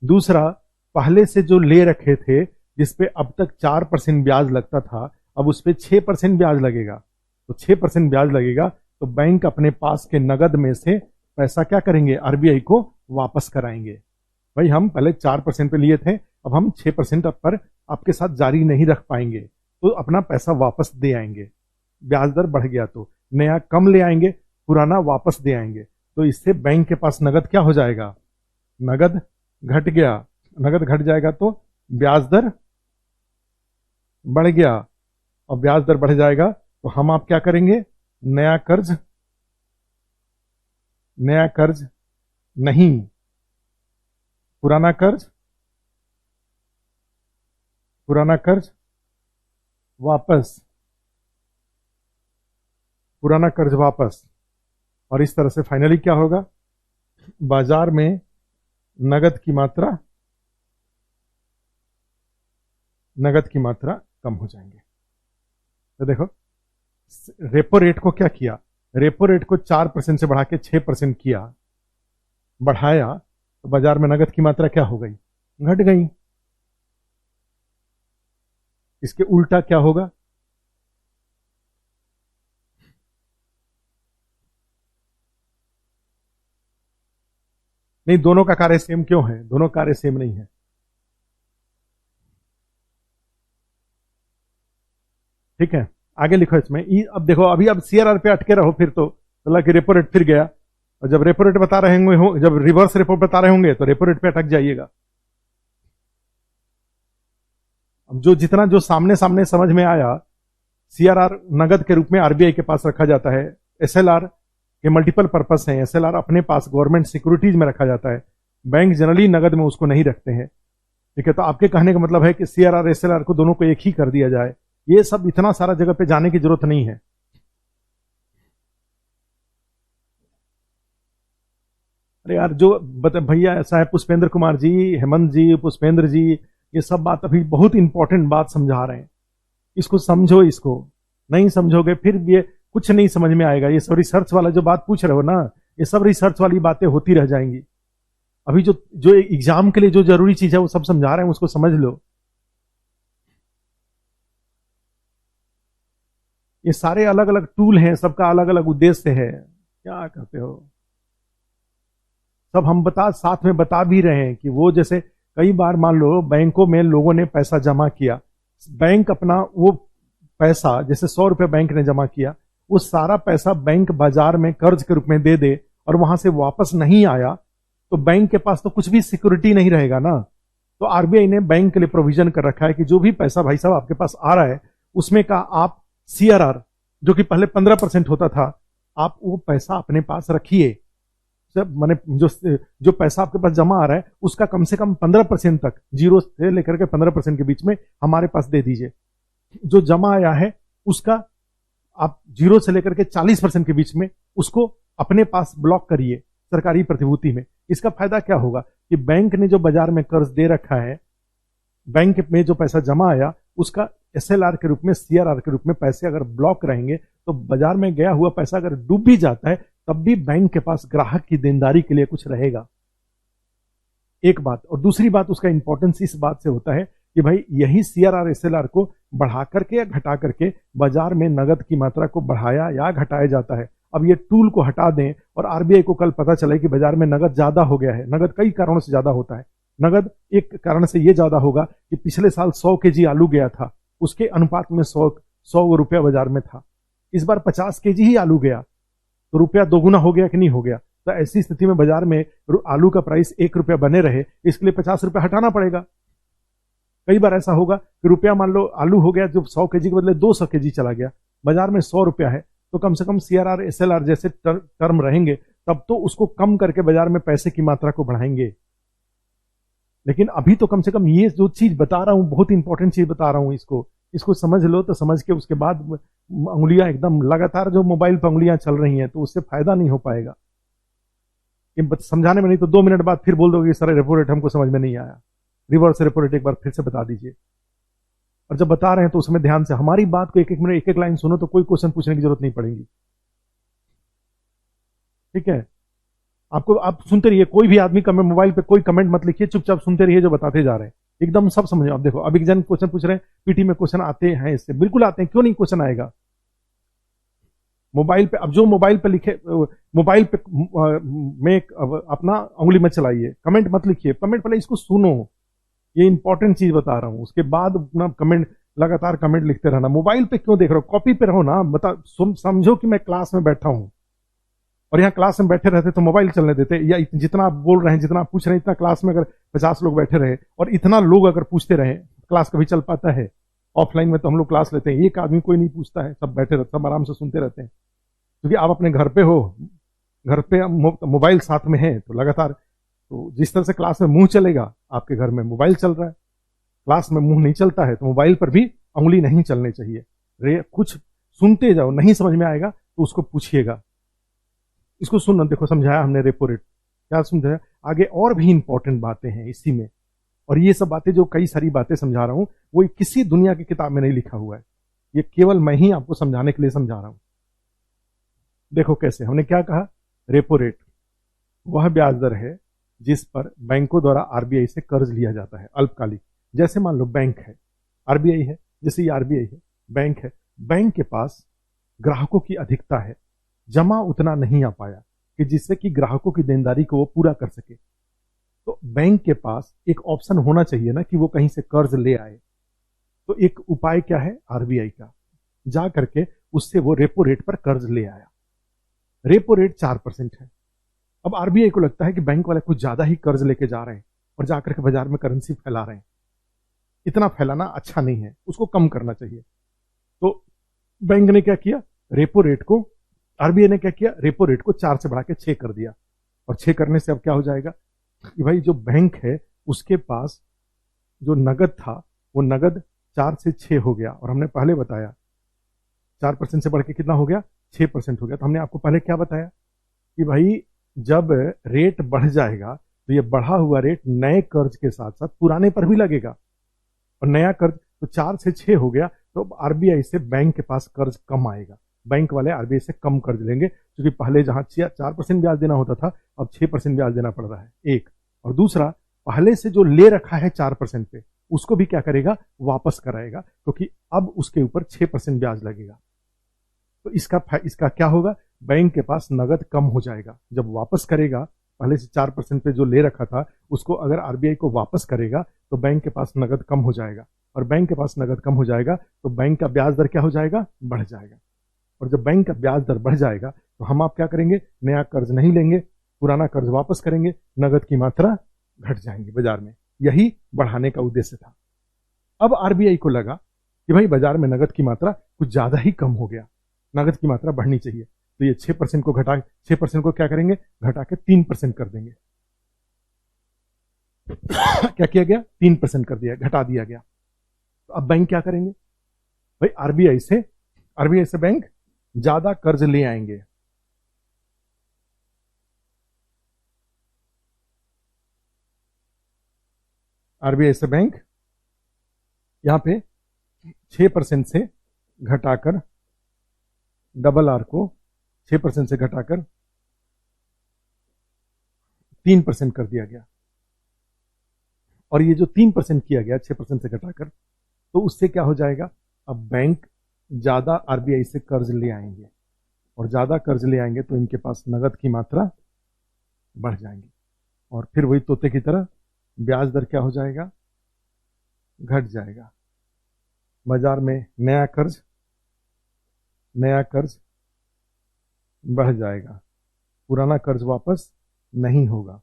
दूसरा, पहले से जो ले रखे थे जिसपे अब तक 4% ब्याज लगता था, अब उस पर 6% ब्याज लगेगा। तो 6% ब्याज लगेगा तो बैंक अपने पास के नगद में से पैसा क्या करेंगे, आरबीआई को वापस कराएंगे। भाई हम पहले 4% पे लिए थे, अब हम 6% पर आपके साथ जारी नहीं रख पाएंगे, तो अपना पैसा वापस दे आएंगे। ब्याज दर बढ़ गया तो नया कम ले आएंगे, पुराना वापस दे आएंगे। तो इससे बैंक के पास नगद क्या हो जाएगा, नगद घट गया। नगद घट जाएगा तो ब्याज दर बढ़ गया, और ब्याज दर बढ़ जाएगा तो तो हम आप क्या करेंगे, नया कर्ज, नया कर्ज नहीं, पुराना कर्ज, पुराना कर्ज वापस, पुराना कर्ज वापस। और इस तरह से फाइनली क्या होगा, बाजार में नगद की मात्रा, नगद की मात्रा कम हो जाएंगे। तो देखो रेपो रेट को क्या किया, रेपो रेट को 4% से बढ़ा के 6% किया, बढ़ाया, तो बाजार में नगद की मात्रा क्या हो गई, घट गई। इसके उल्टा क्या होगा, नहीं, दोनों का कार्य सेम क्यों है, दोनों कार्य सेम नहीं है। ठीक है, आगे लिखो इसमें अब देखो, अभी अब सीआरआर पे अटके रहो, फिर तो मतलब कि रेपो रेट फिर गया, और जब रेपो रेट बता रहे होंगे, जब रिवर्स रेपो बता रहे होंगे तो रेपो रेट पे अटक जाइएगा। अब जो जितना जो सामने सामने समझ में आया, सीआरआर नगद के रूप में आरबीआई के पास रखा जाता है, एसएलआर के मल्टीपल पर्पस हैं, एसएलआर अपने पास गवर्नमेंट सिक्योरिटीज में रखा जाता है, बैंक जनरली नगद में उसको नहीं रखते हैं। ठीक है, तो आपके कहने का मतलब है कि सीआरआर एसएलआर को दोनों को एक ही कर दिया जाए, ये सब इतना सारा जगह पे जाने की जरूरत नहीं है। अरे यार, जो भैया ऐसा है, पुष्पेंद्र कुमार जी, हेमंत जी, पुष्पेंद्र जी, ये सब बात अभी बहुत इंपॉर्टेंट बात समझा रहे हैं, इसको समझो, इसको नहीं समझोगे फिर ये कुछ नहीं समझ में आएगा। ये सब रिसर्च वाला जो बात पूछ रहे हो ना, ये सब रिसर्च वाली बातें होती रह जाएंगी। अभी जो जो एग्जाम के लिए जो जरूरी चीज है वो सब समझा रहे हैं, उसको समझ लो। ये सारे अलग अलग टूल हैं, सबका अलग अलग उद्देश्य है, क्या करते हो। सब हम साथ में बता भी रहे हैं कि वो जैसे कई बार मान लो बैंकों में लोगों ने पैसा जमा किया, बैंक अपना वो पैसा जैसे 100 रुपए बैंक ने जमा किया, वो सारा पैसा बैंक बाजार में कर्ज के रूप में दे दे और वहां से वापस नहीं आया, तो बैंक के पास तो कुछ भी सिक्योरिटी नहीं रहेगा ना। तो आरबीआई ने बैंक के लिए प्रोविजन कर रखा है कि जो भी पैसा भाई साहब आपके पास आ रहा है, उसमें का आप सीआरआर, जो कि पहले 15% होता था, आप वो पैसा अपने पास रखिए। माने जो पैसा आपके पास जमा आ रहा है उसका कम से कम 15% तक, 0 से लेकर के 15% के बीच में हमारे पास दे दीजिए। जो जमा आया है उसका आप 0 से लेकर के 40% के बीच में उसको अपने पास ब्लॉक करिए सरकारी प्रतिभूति में। इसका फायदा क्या होगा कि बैंक ने जो बाजार में कर्ज दे रखा है, बैंक में जो पैसा जमा आया उसका एसएलआर के रूप में, सीआरआर के रूप में पैसे अगर ब्लॉक रहेंगे, तो बाजार में गया हुआ पैसा अगर डूब भी जाता है तब भी बैंक के पास ग्राहक की देनदारी के लिए कुछ रहेगा। एक बात, और दूसरी बात उसका इंपॉर्टेंस इस बात से होता है कि भाई यही सीआरआर एसएलआर को बढ़ा करके या घटा करके बाजार में नगद की मात्रा को बढ़ाया या घटाया जाता है। अब ये टूल को हटा दें और आरबीआई को कल पता चले कि बाजार में नगद ज्यादा हो गया है, नगद कई कारणों से ज्यादा होता है। नगद एक कारण से ये ज्यादा होगा कि पिछले साल 100 केजी आलू गया था, उसके अनुपात में 100 रुपया बाजार में था। इस बार 50 केजी ही आलू गया, तो रुपया दोगुना हो गया कि नहीं हो गया। तो ऐसी स्थिति में बाजार में आलू का प्राइस 1 रुपया बने रहे, इसके लिए 50 रुपया हटाना पड़ेगा। कई बार ऐसा होगा कि रुपया मान लो आलू हो गया, जो 100 केजी के बदले 200 केजी चला गया, बाजार में 100 रुपया है, तो कम से कम सीआरआर एसएलआर जैसे टर्म रहेंगे तब तो उसको कम करके बाजार में पैसे की मात्रा को बढ़ाएंगे। लेकिन अभी तो कम से कम ये जो चीज बता रहा हूं, बहुत इंपॉर्टेंट चीज बता रहा हूं, इसको समझ लो। तो समझ के उसके बाद उंगलियां एकदम लगातार जो मोबाइल पर उंगलियां चल रही हैं तो उससे फायदा नहीं हो पाएगा समझाने में। नहीं तो 2 मिनट बाद फिर बोल दोगे सर रेपो रेट हमको समझ में नहीं आया, रिवर्स रेपो रेट एक बार फिर से बता दीजिए। और जब बता रहे हैं तो उसमें ध्यान से हमारी बात को एक एक मिनट एक एक लाइन सुनो, तो कोई क्वेश्चन पूछने की जरूरत नहीं पड़ेगी। ठीक है, आपको आप सुनते रहिए, कोई भी आदमी कमेंट, मोबाइल पे कोई कमेंट मत लिखिए, चुपचाप सुनते रहिए जो बताते जा रहे हैं, एकदम सब समझो। अब देखो, अब एक जन क्वेश्चन पूछ रहे हैं, पीटी में क्वेश्चन आते हैं, इससे बिल्कुल आते हैं, क्यों नहीं क्वेश्चन आएगा मोबाइल पे। अब जो मोबाइल पे लिखे, मोबाइल पे में अपना उंगली मत चलाइए, कमेंट मत लिखिए, कमेंट पहले इसको सुनो, ये इंपॉर्टेंट चीज बता रहा हूं, उसके बाद अपना कमेंट, लगातार कमेंट लिखते रहना। मोबाइल पे क्यों देख रहे हो, कॉपी पे रहो ना, बता समझो कि मैं क्लास में बैठा हूं, और यहाँ क्लास में बैठे रहते तो मोबाइल चलने देते, या जितना आप बोल रहे हैं, जितना आप पूछ रहे हैं, इतना क्लास में अगर 50 लोग बैठे रहे और इतना लोग अगर पूछते रहे, क्लास कभी चल पाता है? ऑफलाइन में तो हम लोग क्लास लेते हैं, एक आदमी कोई नहीं पूछता है, सब बैठे रहते, सब आराम से सुनते रहते हैं, क्योंकि आप अपने घर पे हो, घर पे मोबाइल साथ में है, तो लगातार, तो जिस तरह से क्लास में मुंह चलेगा, आपके घर में मोबाइल चल रहा है, क्लास में मुंह नहीं चलता है, तो मोबाइल पर भी उंगली नहीं चलनी चाहिए। कुछ सुनते जाओ, नहीं समझ में आएगा तो उसको पूछिएगा, इसको सुनना, देखो समझाया हमने रेपो रेट, क्या समझाया, आगे और भी इंपॉर्टेंट बातें हैं इसी में। और ये सब बातें, जो कई सारी बातें समझा रहा हूं, वो किसी दुनिया की किताब में नहीं लिखा हुआ है, ये केवल मैं ही आपको समझाने के लिए समझा रहा हूं। देखो कैसे, हमने क्या कहा, रेपो रेट वह ब्याज दर है जिस पर बैंकों द्वारा आरबीआई से कर्ज लिया जाता है अल्पकालिक। जैसे मान लो बैंक है, आरबीआई है, जैसे ये आरबीआई है, बैंक है, बैंक के पास ग्राहकों की अधिकता है, जमा उतना नहीं आ पाया कि जिससे कि ग्राहकों की देनदारी को वो पूरा कर सके, तो बैंक के पास एक ऑप्शन होना चाहिए ना कि वो कहीं से कर्ज ले आए। तो एक उपाय क्या है आरबीआई का, जा करके उससे वो रेपो रेट पर कर्ज ले आया। रेपो रेट 4% है। अब आरबीआई को लगता है कि बैंक वाले कुछ ज्यादा ही कर्ज लेके जा रहे हैं और जाकर के बाजार में करेंसी फैला रहे हैं, इतना फैलाना अच्छा नहीं है, उसको कम करना चाहिए। तो बैंक ने क्या किया, रेपो रेट को, आरबीआई ने क्या किया, रेपो रेट को 4 से बढ़ा के 6 कर दिया। और 6 करने से अब क्या हो जाएगा कि भाई जो बैंक है उसके पास जो नगद था, वो नगद 4 से 6 हो गया, और हमने पहले बताया 4% से बढ़ के कितना हो गया, 6% हो गया। तो हमने आपको पहले क्या बताया कि भाई जब रेट बढ़ जाएगा तो ये बढ़ा हुआ रेट नए कर्ज के साथ साथ पुराने पर भी लगेगा, और नया कर्ज तो 4 से 6 हो गया, तो आरबीआई से बैंक के पास कर्ज कम आएगा, बैंक वाले आरबीआई से कम कर्ज लेंगे, क्योंकि पहले जहां 4% ब्याज देना होता था अब 6% ब्याज देना पड़ रहा है, एक। और दूसरा, पहले से जो ले रखा है 4% पे, उसको भी क्या करेगा, वापस कराएगा, क्योंकि अब उसके ऊपर 6% ब्याज लगेगा। तो इसका क्या होगा, बैंक के पास नगद कम हो जाएगा, जब वापस करेगा, पहले से 4% पे जो ले रखा था उसको अगर आरबीआई को वापस करेगा तो बैंक के पास नगद कम हो जाएगा, और बैंक के पास नगद कम हो जाएगा तो बैंक का ब्याज दर क्या हो जाएगा, बढ़ जाएगा। और जब बैंक का ब्याज दर बढ़ जाएगा तो हम आप क्या करेंगे, नया कर्ज नहीं लेंगे, पुराना कर्ज वापस करेंगे, नगद की मात्रा घट जाएंगी बाजार में, यही बढ़ाने का उद्देश्य था। अब आरबीआई को लगा कि भाई बाजार में नगद की मात्रा कुछ ज्यादा ही कम हो गया, नगद की मात्रा बढ़नी चाहिए, तो ये 6% को घटा, 6% को क्या करेंगे, घटा के 3% कर देंगे। क्या किया गया, 3% कर दिया, घटा दिया गया। तो अब बैंक क्या करेंगे भाई, आरबीआई से बैंक ज्यादा कर्ज ले आएंगे, आरबीआई से बैंक यहां पे 6% से घटाकर, डबल आर को 6% से घटाकर 3% कर दिया गया। और ये जो 3% किया गया 6% से घटाकर, तो उससे क्या हो जाएगा, अब बैंक ज्यादा आरबीआई से कर्ज ले आएंगे, और ज्यादा कर्ज ले आएंगे तो इनके पास नगद की मात्रा बढ़ जाएंगी, और फिर वही तोते की तरह ब्याज दर क्या हो जाएगा, घट जाएगा। बाजार में नया कर्ज बढ़ जाएगा, पुराना कर्ज वापस नहीं होगा,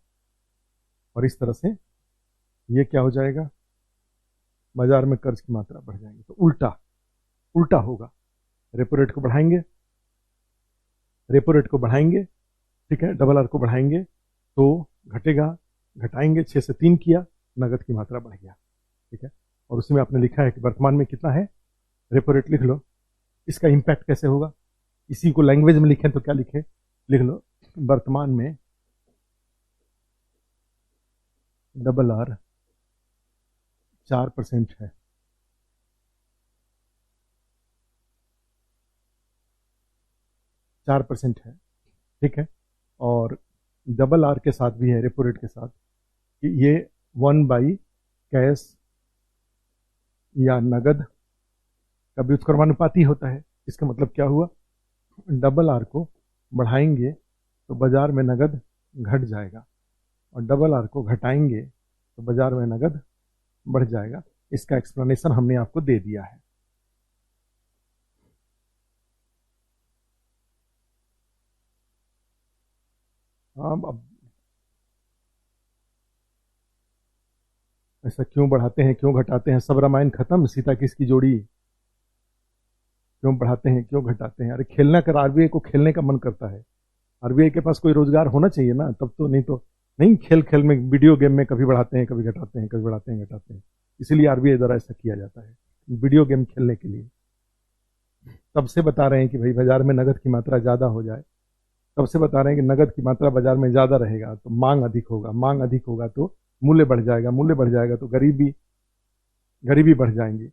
और इस तरह से ये क्या हो जाएगा, बाजार में कर्ज की मात्रा बढ़ जाएगी। तो उल्टा उल्टा होगा, रेपो रेट को बढ़ाएंगे, रेपो रेट को बढ़ाएंगे, ठीक है, डबल आर को बढ़ाएंगे तो घटेगा, घटाएंगे, 6 से 3 किया, नगद की मात्रा बढ़ गया, ठीक है। और उसमें आपने लिखा है कि वर्तमान में कितना है, रेपो रेट लिख लो, इसका इंपैक्ट कैसे होगा, इसी को लैंग्वेज में लिखें तो क्या लिखे, लिख लो वर्तमान में डबल आर 4% है, 4% है, ठीक है। और डबल आर के साथ भी है, रेपो रेट के साथ, कि ये 1/कैश या नगद का व्युत्क्रमानुपाती होता है। इसका मतलब क्या हुआ, डबल आर को बढ़ाएंगे तो बाजार में नगद घट जाएगा, और डबल आर को घटाएंगे तो बाजार में नगद बढ़ जाएगा। इसका एक्सप्लेनेशन हमने आपको दे दिया है। अब ऐसा क्यों बढ़ाते हैं, क्यों घटाते हैं, सब रामायण खत्म, सीता किसकी जोड़ी। क्यों बढ़ाते हैं, क्यों घटाते हैं? अरे खेलना कर, आरबीआई को खेलने का मन करता है। आरबीआई के पास कोई रोजगार होना चाहिए ना, तब तो। नहीं तो नहीं, खेल खेल में, वीडियो गेम में कभी बढ़ाते हैं, कभी घटाते हैं, कभी बढ़ाते हैं, घटाते हैं। इसीलिए आरबीआई द्वारा ऐसा किया जाता है, वीडियो गेम खेलने के लिए। तब से बता रहे हैं कि भाई बाजार में नगद की मात्रा ज़्यादा हो जाए, तब से बता रहे हैं कि नगद की मात्रा बाजार में ज़्यादा रहेगा तो मांग अधिक होगा, मांग अधिक होगा तो मूल्य बढ़ जाएगा, मूल्य बढ़ जाएगा तो गरीबी गरीबी बढ़ जाएंगी।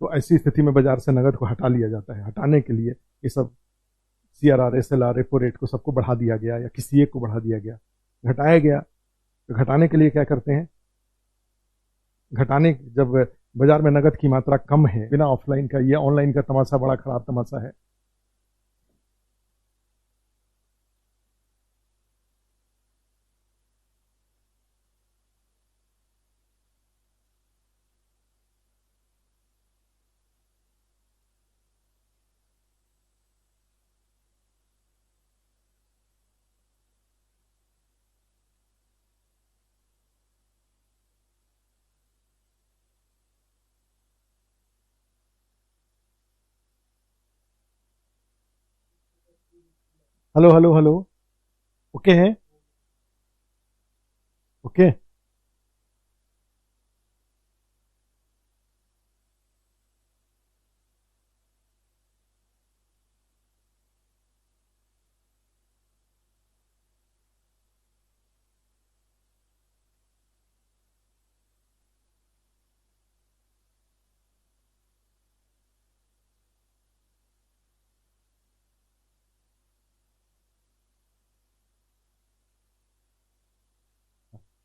तो ऐसी स्थिति में बाजार से नगद को हटा लिया जाता है। हटाने के लिए ये सब सीआरआर, एसएलआर, रेपो रेट को सबको बढ़ा दिया गया, या किसी एक को बढ़ा दिया गया, घटाया गया। तो घटाने के लिए क्या करते हैं? घटाने, जब बाजार में नगद की मात्रा कम है, बिना ऑफलाइन का, ये ऑनलाइन का तमाशा बड़ा खराब तमाशा है। Hello hello hello. ओके है? ओके।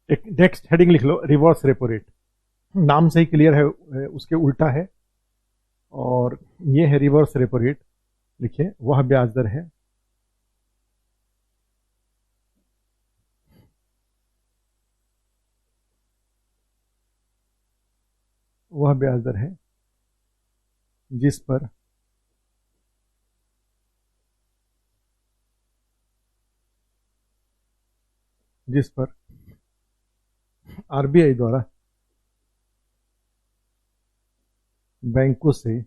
एक नेक्स्ट हेडिंग लिख लो, रिवर्स रेपो रेट। नाम से ही क्लियर है, उसके उल्टा है। और ये है रिवर्स रेपो रेट। लिखिए, वह ब्याज दर है, वह ब्याज दर है जिस पर जिस पर आरबीआई द्वारा बैंकों से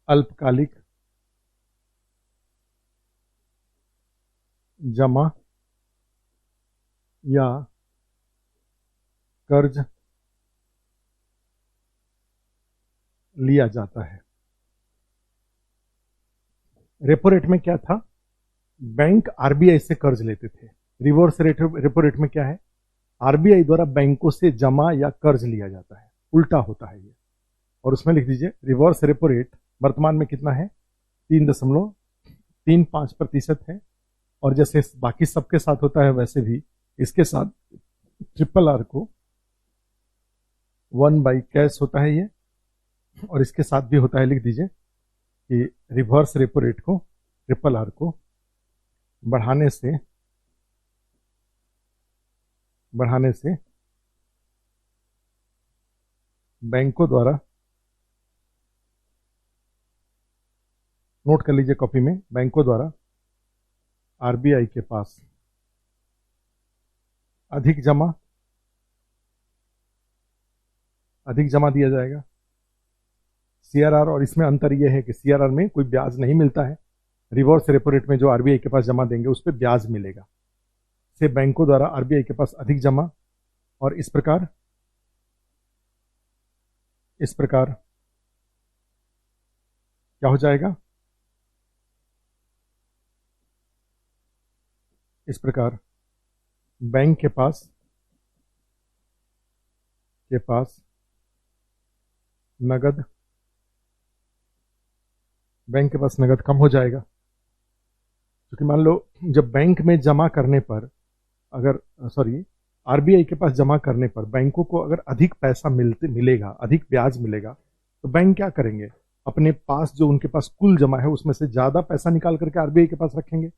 अल्पकालिक जमा या कर्ज लिया जाता है। रेपो रेट में क्या था? बैंक आरबीआई से कर्ज लेते थे। रिवर्स रेट, रेपो रेट में क्या है? आरबीआई द्वारा बैंकों से जमा या कर्ज लिया जाता है, उल्टा होता है ये। और उसमें लिख दीजिए, रिवर्स रेपो रेट वर्तमान में कितना है? 3.35% है। और जैसे बाकी सबके साथ होता है, वैसे भी इसके साथ ट्रिपल आर को 1/कैश होता है ये। और इसके साथ भी होता है, लिख दीजिए कि रिवर्स रेपो रेट को, ट्रिपल आर को बढ़ाने से बैंकों द्वारा, नोट कर लीजिए कॉपी में, बैंकों द्वारा आरबीआई के पास अधिक जमा दिया जाएगा। सीआरआर, और इसमें अंतर यह है कि सीआरआर में कोई ब्याज नहीं मिलता है। रिवर्स रेपो रेट में जो आरबीआई के पास जमा देंगे उस पर ब्याज मिलेगा। से बैंकों द्वारा आरबीआई के पास अधिक जमा, और इस प्रकार क्या हो जाएगा? इस प्रकार बैंक के पास नगद बैंक के पास नगद कम हो जाएगा। क्योंकि मान लो, जब बैंक में जमा करने पर, अगर सॉरी आरबीआई के पास जमा करने पर बैंकों को अगर अधिक पैसा मिलेगा, अधिक ब्याज मिलेगा, तो बैंक क्या करेंगे? अपने पास जो उनके पास कुल जमा है उसमें से ज़्यादा पैसा निकाल करके आरबीआई के पास रखेंगे।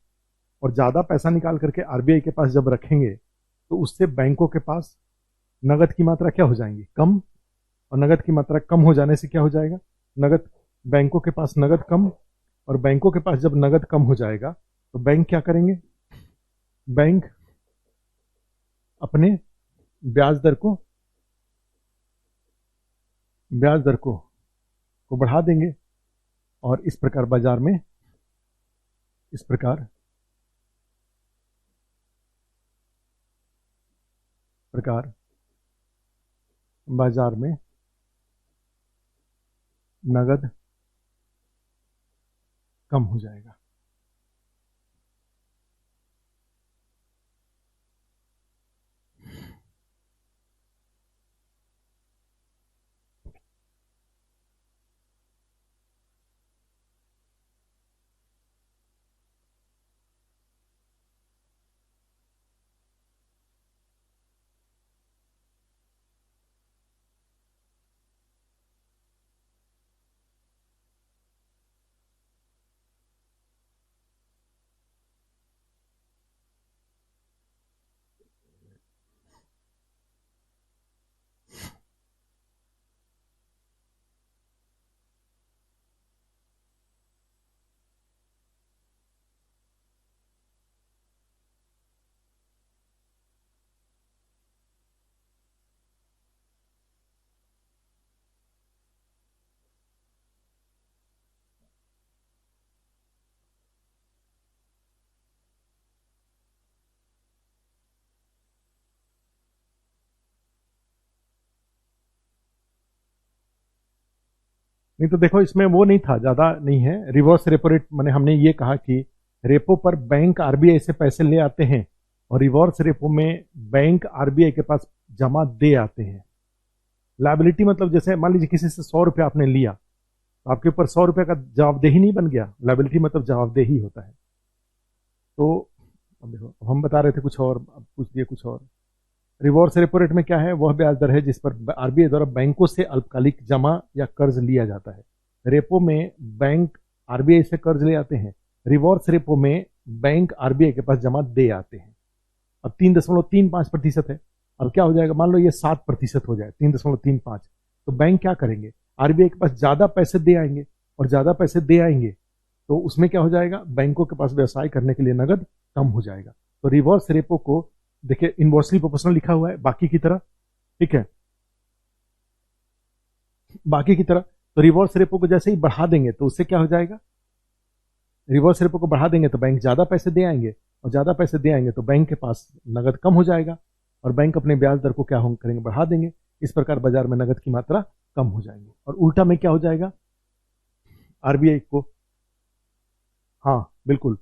और ज़्यादा पैसा निकाल करके आरबीआई के पास जब रखेंगे तो उससे बैंकों के पास नगद की मात्रा क्या हो जाएंगी? कम। और नगद की मात्रा कम हो जाने से क्या हो जाएगा? बैंकों के पास नगद कम, और बैंकों के पास जब नगद कम हो जाएगा तो बैंक क्या करेंगे? बैंक अपने ब्याज दर को बढ़ा देंगे और इस प्रकार बाजार में बाजार में नगद कम हो जाएगा। नहीं तो देखो इसमें वो नहीं था, ज्यादा नहीं है। रिवर्स रेपो रेट मैंने हमने ये कहा कि रेपो पर बैंक आरबीआई से पैसे ले आते हैं और रिवर्स रेपो में बैंक आरबीआई के पास जमा दे आते हैं। लायबिलिटी मतलब जैसे मान लीजिए किसी से 100 रुपया आपने लिया तो आपके ऊपर 100 रुपये का जवाबदेही नहीं बन गया। लायबिलिटी मतलब जवाबदेही होता है। तो अब देखो, हम बता रहे थे कुछ और, अब पूछ दिए कुछ और। रिवर्स रेपो रेट में क्या है? वह ब्याज दर है जिस पर आरबीआई द्वारा बैंकों से अल्पकालिक जमा या कर्ज लिया जाता है। रेपो में बैंक आरबीआई से कर्ज ले आते हैं, रिवर्स रेपो में बैंक आरबीआई के पास जमा दे आते हैं। अब 3.35% है। अब क्या हो जाएगा? मान लो ये 7% हो जाए, 3.35, तो बैंक क्या करेंगे? आरबीआई के पास ज्यादा पैसे दे आएंगे, और ज्यादा पैसे दे आएंगे तो उसमें क्या हो जाएगा? बैंकों के पास व्यवसाय करने के लिए नगद कम हो जाएगा। तो रिवर्स रेपो को देखिए इनवर्सली प्रोपोर्शनल लिखा हुआ है बाकी की तरह, ठीक है, बाकी की तरह। तो रिवर्स रेपो को जैसे ही बढ़ा देंगे तो उससे क्या हो जाएगा? रिवर्स रेपो को बढ़ा देंगे तो बैंक ज्यादा पैसे दे आएंगे, और ज्यादा पैसे दे आएंगे तो बैंक के पास नगद कम हो जाएगा, और बैंक अपने ब्याज दर को क्या हम करेंगे? बढ़ा देंगे। इस प्रकार बाजार में नगद की मात्रा कम हो जाएगी। और उल्टा में क्या हो जाएगा? आरबीआई को, हाँ बिल्कुल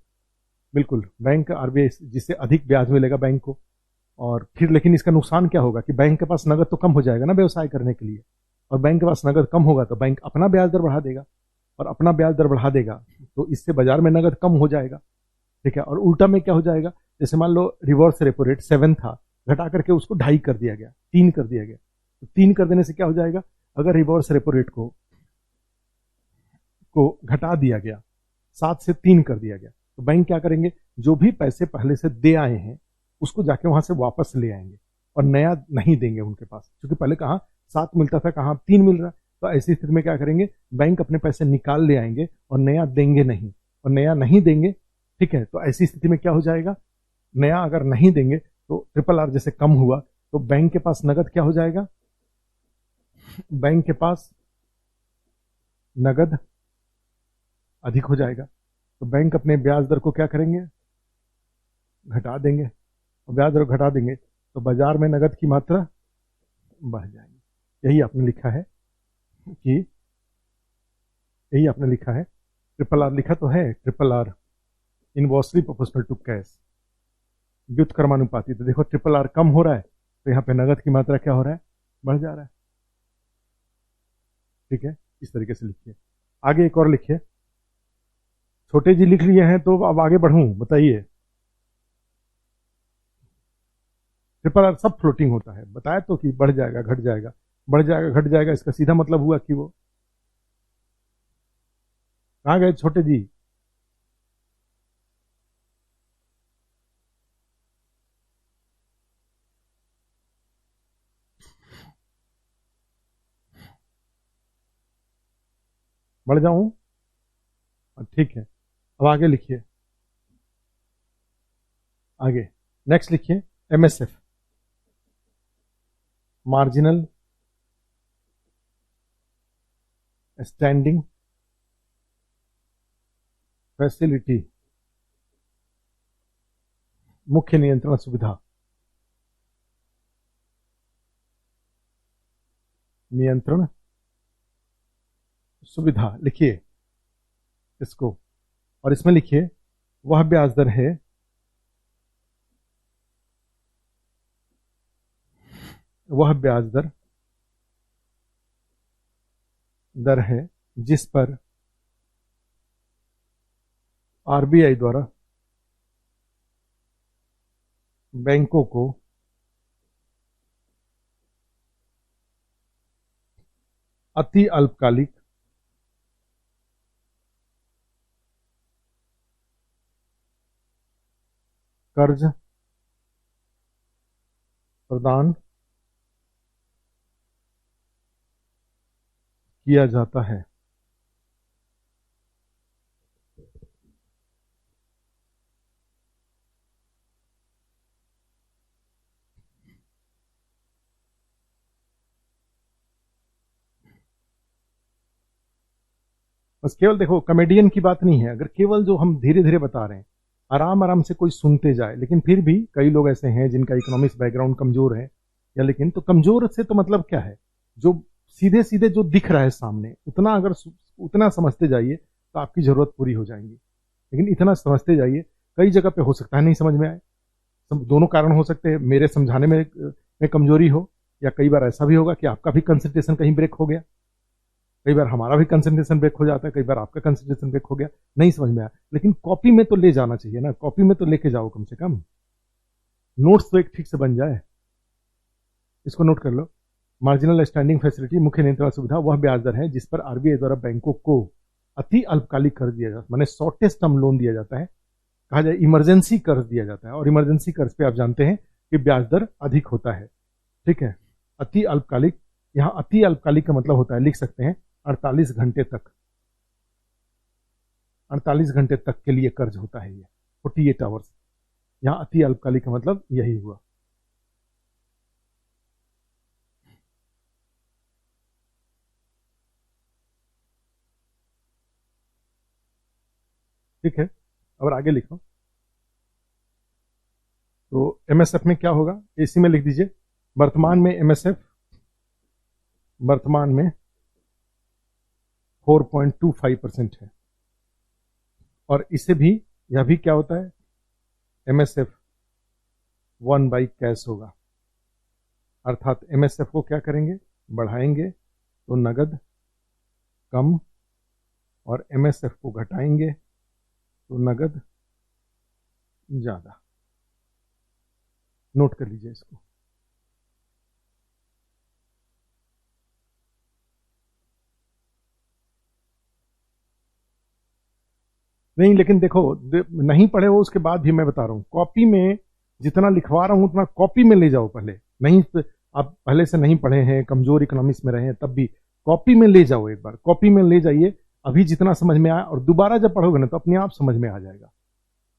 बिल्कुल, बैंक आरबीआई जिससे अधिक ब्याज मिलेगा बैंक को। और फिर लेकिन इसका नुकसान क्या होगा कि बैंक के पास नगद तो कम हो जाएगा ना व्यवसाय करने के लिए, और बैंक के पास नगद कम होगा तो बैंक अपना ब्याज दर बढ़ा देगा, और अपना ब्याज दर बढ़ा देगा तो इससे बाजार में नगद कम हो जाएगा, ठीक है। और उल्टा में क्या हो जाएगा? जैसे मान लो रिवर्स रेपो रेट 7 था, घटा करके उसको 2.5 कर दिया गया, 3 कर दिया गया। तो 3 कर देने से क्या हो जाएगा? अगर रिवर्स रेपो रेट को घटा दिया गया, 7 से 3 कर दिया गया, तो बैंक क्या करेंगे? जो भी पैसे पहले से दे आए हैं उसको जाके वहां से वापस ले आएंगे, और नया नहीं देंगे उनके पास, क्योंकि पहले कहाँ 7 मिलता था, कहाँ 3 मिल रहा है। तो ऐसी स्थिति में क्या करेंगे? बैंक अपने पैसे निकाल ले आएंगे और नया देंगे नहीं, और नया नहीं देंगे, ठीक है। तो ऐसी स्थिति में क्या हो जाएगा? नया अगर नहीं देंगे तो ट्रिपल आर जैसे कम हुआ तो बैंक के पास नगद क्या हो जाएगा? बैंक के पास नगद अधिक हो जाएगा। तो बैंक अपने ब्याज दर को क्या करेंगे? घटा देंगे, और ब्याज दर घटा देंगे तो बाजार में नगद की मात्रा बढ़ जाएगी। यही आपने लिखा है ट्रिपल आर लिखा तो है, triple R inversely proportional to cash, व्युत्क्रमानुपाती। तो देखो ट्रिपल आर कम हो रहा है तो यहाँ पे नगद की मात्रा क्या हो रहा है? बढ़ जा रहा है, ठीक है। इस तरीके से लिखिए। आगे एक और लिखिए। छोटे जी लिख लिए हैं तो अब आगे बढ़ूं, बताइए। ट्रिपल आर सब फ्लोटिंग होता है, बताया तो कि बढ़ जाएगा घट जाएगा, बढ़ जाएगा घट जाएगा, इसका सीधा मतलब हुआ कि वो कहाँ गए छोटे जी? बढ़ जाऊं? ठीक है, अब आगे लिखिए। आगे नेक्स्ट लिखिए एमएसएफ। मार्जिनल स्टैंडिंग फैसिलिटी, मुख्य नियंत्रण सुविधा, नियंत्रण सुविधा लिखिए इसको, और इसमें लिखिए वह ब्याज दर है वह ब्याज दर है जिस पर आरबीआई द्वारा बैंकों को अति अल्पकालिक कर्ज प्रदान किया जाता है। बस केवल देखो, कॉमेडियन की बात नहीं है, अगर केवल जो हम धीरे धीरे बता रहे हैं, आराम आराम से कोई सुनते जाए, लेकिन फिर भी कई लोग ऐसे हैं जिनका इकोनॉमिक्स बैकग्राउंड कमजोर है, या लेकिन तो कमजोर से तो मतलब क्या है, जो सीधे सीधे जो दिख रहा है सामने, उतना अगर उतना समझते जाइए तो आपकी जरूरत पूरी हो जाएंगी। लेकिन इतना समझते जाइए, कई जगह पे हो सकता है नहीं समझ में आए। दोनों कारण हो सकते हैं, मेरे समझाने में कमजोरी हो, या कई बार ऐसा भी होगा कि आपका भी कंसंट्रेशन कहीं ब्रेक हो गया, कई बार हमारा भी कंसंट्रेशन ब्रेक हो जाता है, कई बार आपका कंसंट्रेशन ब्रेक हो गया, नहीं समझ में आया। लेकिन कॉपी में तो ले जाना चाहिए ना, कॉपी में तो लेके जाओ कम से कम, नोट्स तो एक ठीक से बन जाए। इसको नोट कर लो, मार्जिनल स्टैंडिंग फैसिलिटी, मुख्य नियंत्रण सुविधा वह ब्याज दर है जिस पर आरबीआई द्वारा बैंकों को अति अल्पकालिक कर्ज दिया जाता है, माने शॉर्टेस्ट टर्म लोन दिया जाता है, कहा जाए इमरजेंसी कर्ज दिया जाता है। और इमरजेंसी कर्ज पे आप जानते हैं कि ब्याज दर अधिक होता है, ठीक है। अति अल्पकालिक, यहाँ अति अल्पकालिक का मतलब होता है, लिख सकते हैं 48 घंटे तक, 48 घंटे तक के लिए कर्ज होता है ये, 48 आवर्स। यहाँ अति अल्पकालिक का मतलब यही हुआ। ठीक है, अब आगे लिखो। तो एमएसएफ में क्या होगा, इसी में लिख दीजिए, वर्तमान में एमएसएफ वर्तमान में 4.25% है। और इसे भी, यह भी क्या होता है, एमएसएफ 1/कैश होगा। अर्थात एमएसएफ को क्या करेंगे, बढ़ाएंगे तो नगद कम, और एमएसएफ को घटाएंगे तो नगद ज्यादा। नोट कर लीजिए इसको। नहीं, लेकिन देखो, नहीं पढ़े हो उसके बाद भी मैं बता रहा हूं, कॉपी में जितना लिखवा रहा हूं उतना कॉपी में ले जाओ पहले। नहीं आप पहले से नहीं पढ़े हैं, कमजोर इकोनॉमिक्स में रहे हैं, तब भी कॉपी में ले जाओ, एक बार कॉपी में ले जाइए, अभी जितना समझ में आया, और दोबारा जब पढ़ोगे ना तो अपने आप समझ में आ जाएगा।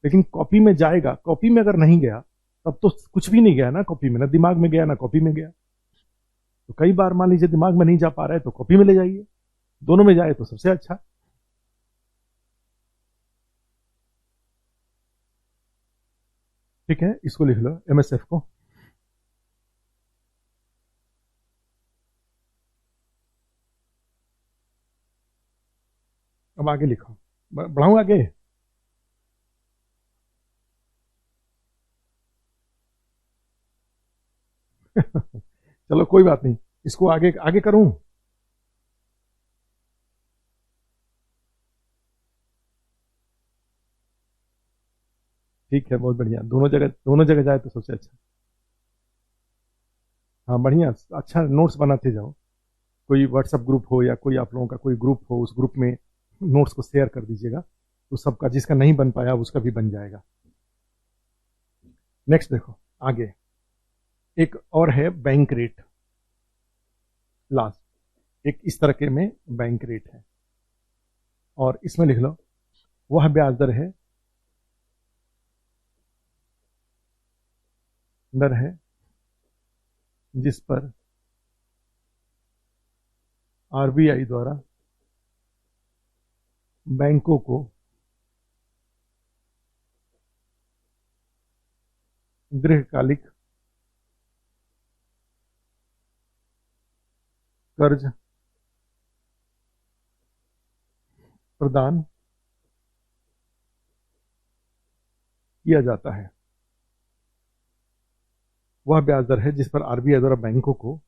लेकिन कॉपी में जाएगा, कॉपी में अगर नहीं गया तब तो कुछ भी नहीं गया ना, कॉपी में ना दिमाग में गया ना कॉपी में गया। तो कई बार मान लीजिए दिमाग में नहीं जा पा रहा है तो कॉपी में ले जाइए, दोनों में जाए तो सबसे अच्छा। ठीक है, इसको लिख लो एमएसएफ को। अब आगे लिखो, बढ़ाऊं आगे। चलो कोई बात नहीं, इसको आगे आगे करूं। ठीक है, बहुत बढ़िया, दोनों जगह जाए तो सबसे अच्छा। हाँ बढ़िया, अच्छा नोट्स बनाते जाओ। कोई व्हाट्सएप ग्रुप हो या कोई आप लोगों का कोई ग्रुप हो, उस ग्रुप में नोट्स को शेयर कर दीजिएगा, तो सबका, जिसका नहीं बन पाया उसका भी बन जाएगा। नेक्स्ट देखो आगे, एक और है बैंक रेट, लास्ट एक इस तरह के में बैंक रेट है, और इसमें लिख लो वह ब्याज दर है जिस पर आरबीआई द्वारा बैंकों को दीर्घकालिक कर्ज प्रदान किया जाता है। वह ब्याज दर है जिस पर आरबीआई द्वारा बैंकों को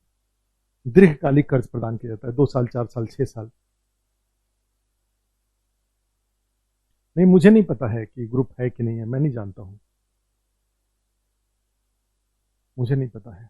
दीर्घकालिक कर्ज प्रदान किया जाता है, 2 साल, 4 साल, 6 साल। नहीं, मुझे नहीं पता है कि ग्रुप है कि नहीं है, मैं नहीं जानता हूं, मुझे नहीं पता है।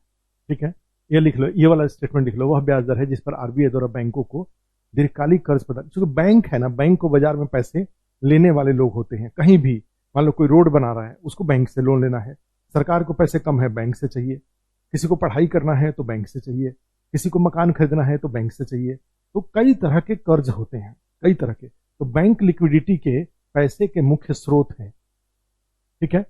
ठीक है, ये लिख लो, ये वाला स्टेटमेंट लिख लो। वह ब्याज दर है जिस पर आरबीआई द्वारा बैंकों को दीर्घकालिक कर्ज प्रदान, क्योंकि बैंक है ना, बैंक को बाजार में पैसे लेने वाले लोग होते हैं। कहीं भी मान लो कोई रोड बना रहा है, उसको बैंक से लोन लेना है। सरकार को पैसे कम है, बैंक से चाहिए। किसी को पढ़ाई करना है तो बैंक से चाहिए। किसी को मकान खरीदना है तो बैंक से चाहिए। तो कई तरह के कर्ज होते हैं, कई तरह के। तो बैंक लिक्विडिटी के पैसे के मुख्य स्रोत हैं। ठीक है,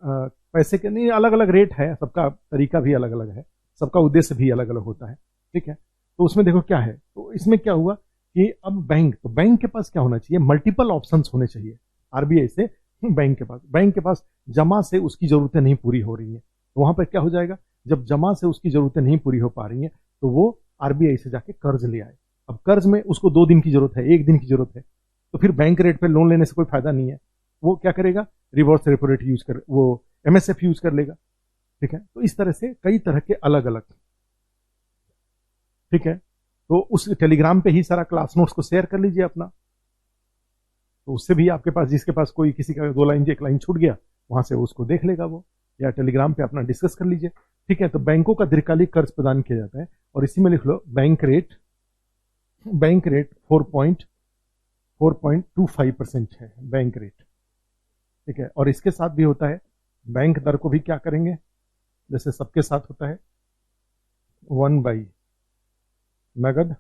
पैसे के नहीं, अलग अलग रेट है, सबका तरीका भी अलग अलग है, सबका उद्देश्य भी अलग अलग होता है। ठीक है, तो उसमें देखो क्या है, तो इसमें क्या हुआ कि अब बैंक, तो बैंक के पास क्या होना चाहिए, मल्टीपल ऑप्शंस होने चाहिए। आरबीआई से बैंक के पास जमा से उसकी जरूरतें नहीं पूरी हो रही है, तो वहां पर क्या हो जाएगा, जब जमा से उसकी जरूरतें नहीं पूरी हो पा रही हैं तो वो आरबीआई से जाके कर्ज ले आए। अब कर्ज में उसको 2 दिन की जरूरत है, 1 दिन की जरूरत है, तो फिर बैंक रेट पे लोन लेने से कोई फायदा नहीं है। वो क्या करेगा, रिवर्स रेपो रेट यूज कर, वो एमएसएफ यूज कर लेगा। ठीक है, तो इस तरह से कई तरह के अलग अलग। ठीक है, तो उस टेलीग्राम पे ही सारा क्लास नोट्स को शेयर कर लीजिए अपना, तो उससे भी आपके पास, जिसके पास कोई किसी का 2 लाइन 1 लाइन छूट गया, वहां से उसको देख लेगा वो, या टेलीग्राम पे अपना डिस्कस कर लीजिए। ठीक है, तो बैंकों का दीर्घकालिक कर्ज प्रदान किया जाता है, और इसी में लिख लो बैंक रेट 4.25% है बैंक रेट। ठीक है, और इसके साथ भी होता है, बैंक दर को भी क्या करेंगे, जैसे सबके साथ होता है 1/, नगद,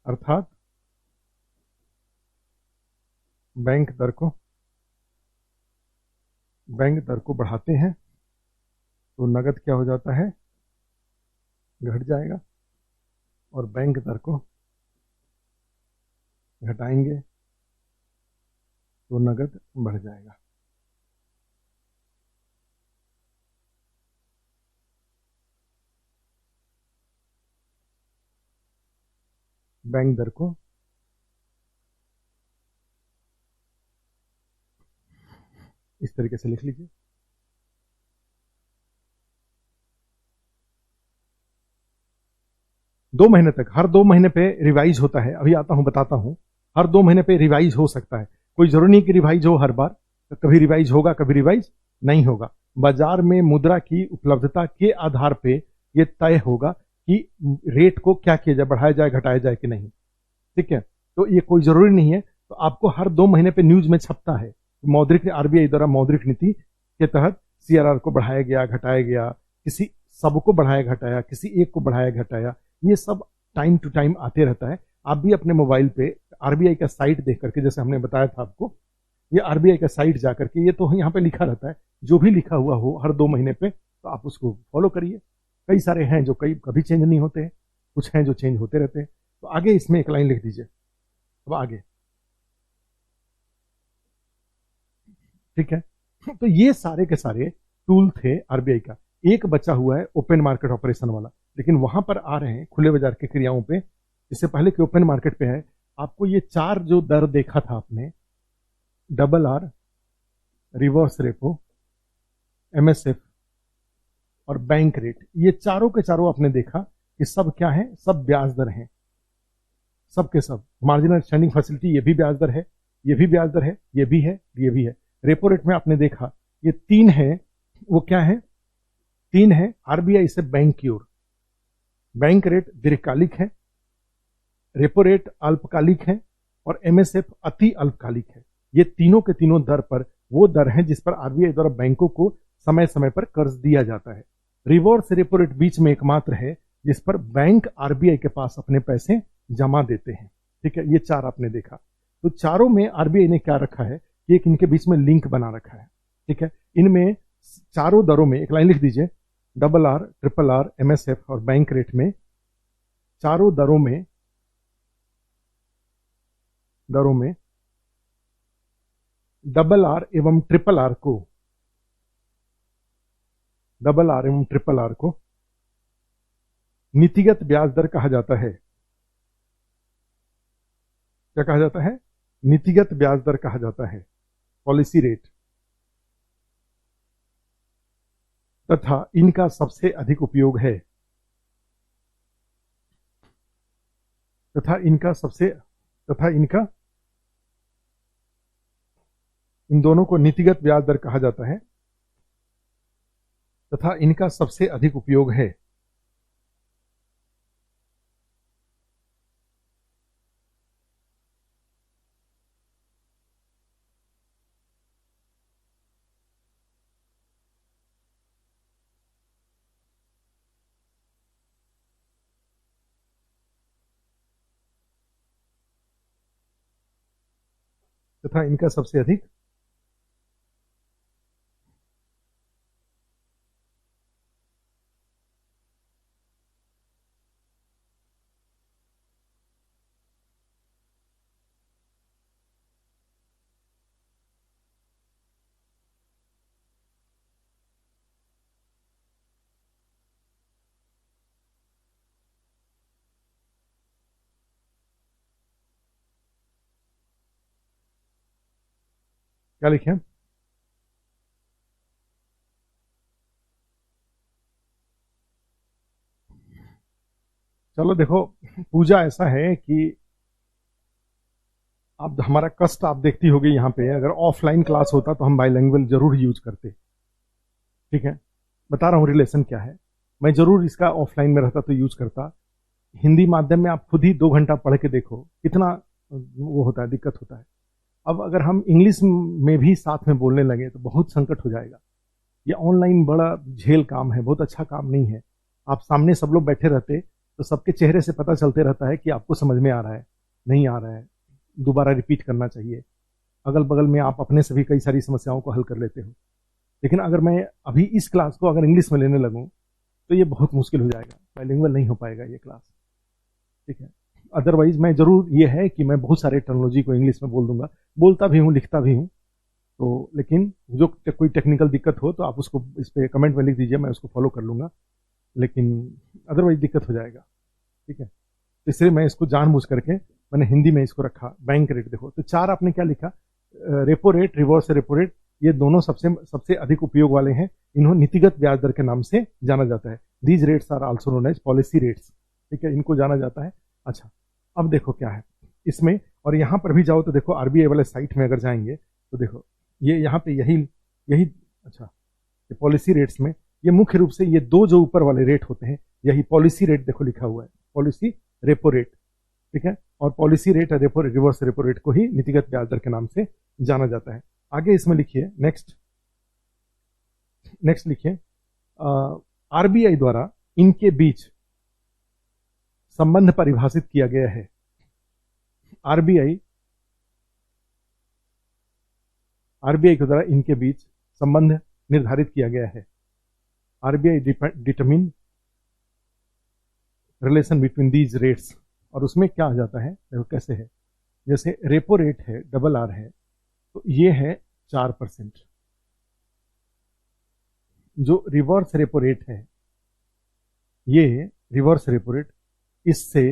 अर्थात बैंक दर को बढ़ाते हैं तो नगद क्या हो जाता है, घट जाएगा, और बैंक दर को घटाएंगे तो नगद बढ़ जाएगा। बैंक दर को इस तरीके से लिख लीजिए। दो महीने तक, हर 2 महीने पे रिवाइज होता है, अभी आता हूं बताता हूं। हर 2 महीने पे रिवाइज हो सकता है, कोई जरूरी नहीं कि रिवाइज हो हर बार, तो कभी रिवाइज होगा, कभी रिवाइज नहीं होगा। बाजार में मुद्रा की उपलब्धता के आधार पे ये तय होगा कि रेट को क्या किया जाए, बढ़ाया जाए, घटाया जाए कि नहीं। ठीक है, तो ये कोई जरूरी नहीं है, तो आपको हर 2 महीने पे न्यूज में छपता है मौद्रिक, आरबीआई द्वारा मौद्रिक नीति के तहत सीआरआर को बढ़ाया गया, घटाया गया, किसी सबको बढ़ाया घटाया, किसी एक को बढ़ाया घटाया, ये सब टाइम टू टाइम आते रहता है। आप भी अपने मोबाइल पे आरबीआई का साइट देख करके, जैसे हमने बताया था आपको, ये आरबीआई का साइट जा करके, ये तो यहाँ पे लिखा रहता है, जो भी लिखा हुआ हो हर 2 महीने पे, तो आप उसको फॉलो करिए। कई सारे हैं जो कभी चेंज नहीं होते हैं, कुछ हैं जो चेंज होते रहते हैं। तो आगे इसमें 1 लाइन लिख दीजिए, अब आगे। ठीक है, तो ये सारे के सारे टूल थे आरबीआई का। एक बचा हुआ है ओपन मार्केट ऑपरेशन वाला, लेकिन वहां पर आ रहे हैं खुले बाजार की क्रियाओं पे। इससे पहले कि ओपन मार्केट पे है, आपको ये 4 जो दर देखा था आपने, RRR, रिवर्स रेपो, एमएसएफ और बैंक रेट, ये चारों के चारों आपने देखा कि सब क्या है, सब ब्याज दर हैं, सब के सब। मार्जिनल स्टैंडिंग फैसिलिटी, ये भी ब्याज दर है, ये भी ब्याज दर है, ये भी है, ये भी है। रेपो रेट में आपने देखा ये 3 है, वो क्या है, 3 है आरबीआई से बैंक की ओर। बैंक रेट दीर्घकालिक है, रेपो रेट अल्पकालिक है, और एमएसएफ अति अल्पकालिक है। ये तीनों के तीनों दर पर वो दर हैं जिस पर आरबीआई द्वारा बैंकों को समय समय पर कर्ज दिया जाता है। रिवर्स रेपो रेट बीच में एकमात्र है जिस पर बैंक आरबीआई के पास अपने पैसे जमा देते हैं। ठीक है, ये 4 आपने देखा। तो चारों में आरबीआई ने क्या रखा है कि एक इनके बीच में लिंक बना रखा है। ठीक है, इनमें चारों दरों में 1 लाइन लिख दीजिए, RRR, RRR, एमएसएफ और बैंक रेट में चारों दरों में डबल आर एवं ट्रिपल आर को नीतिगत ब्याज दर कहा जाता है। क्या कहा जाता है? नीतिगत ब्याज दर कहा जाता है, पॉलिसी रेट। तथा इनका सबसे अधिक उपयोग है इन दोनों को नीतिगत ब्याज दर कहा जाता है तथा इनका सबसे अधिक उपयोग है। तथा इनका सबसे अधिक क्या लिखे? चलो देखो, पूजा ऐसा है कि आप हमारा कष्ट आप देखती होगी यहाँ पे। अगर ऑफलाइन क्लास होता तो हम बाइलिंगुअल जरूर यूज करते। ठीक है, बता रहा हूँ रिलेशन क्या है। मैं जरूर इसका ऑफलाइन में रहता तो यूज करता। हिंदी माध्यम में आप खुद ही 2 घंटा पढ़ के देखो कितना वो होता है, दिक्कत होता है। अब अगर हम इंग्लिश में भी साथ में बोलने लगे तो बहुत संकट हो जाएगा। ये ऑनलाइन बड़ा झेल काम है, बहुत अच्छा काम नहीं है। आप सामने सब लोग बैठे रहते तो सबके चेहरे से पता चलते रहता है कि आपको समझ में आ रहा है, नहीं आ रहा है, दोबारा रिपीट करना चाहिए। अगल बगल में आप अपने से भी कई सारी समस्याओं को हल कर लेते हो। लेकिन अगर मैं अभी इस क्लास को अगर इंग्लिश में लेने लगूँ तो ये बहुत मुश्किल हो जाएगा, बाइलिंगुअल नहीं हो पाएगा ये क्लास। ठीक है, अदरवाइज मैं जरूर ये है कि मैं बहुत सारे टेक्नोलॉजी को इंग्लिश में बोल दूंगा, बोलता भी हूँ, लिखता भी हूँ। तो लेकिन जो कोई टेक्निकल दिक्कत हो तो आप उसको इस पे कमेंट में लिख दीजिए, मैं उसको फॉलो कर लूंगा। लेकिन अदरवाइज दिक्कत हो जाएगा। ठीक है, तो इसलिए मैं इसको जानबूझ करके मैंने हिंदी में इसको रखा। बैंक रेट देखो तो 4 आपने क्या लिखा? Repo rate, reverse repo rate, ये दोनों सबसे सबसे अधिक उपयोग वाले हैं। इन्हों नीतिगत ब्याज दर के नाम से जाना जाता है। These rates are also known as policy rates. ठीक है, इनको जाना जाता है। अच्छा, अब देखो क्या है इसमें, और यहाँ पर भी जाओ तो देखो आरबीआई वाले साइट में अगर जाएंगे तो देखो ये यहाँ पे यही यही अच्छा, ये पॉलिसी रेट्स में ये मुख्य रूप से ये दो जो ऊपर वाले रेट होते हैं, यही पॉलिसी रेट देखो लिखा हुआ है, पॉलिसी रेपो रेट। ठीक है, और पॉलिसी रेट और रेपो रिवर्स रेपो रेट को ही नीतिगत ब्याज दर के नाम से जाना जाता है। आगे इसमें लिखिए, नेक्स्ट लिखिए, आरबीआई द्वारा इनके बीच संबंध परिभाषित किया गया है। आरबीआई के द्वारा इनके बीच संबंध निर्धारित किया गया है। RBI determine relation between these rates. और उसमें क्या आ जाता है देखो कैसे है, जैसे रेपो रेट है, डबल आर है, तो ये है 4%। जो रिवर्स रेपो रेट है, ये रिवर्स रेपो रेट, इससे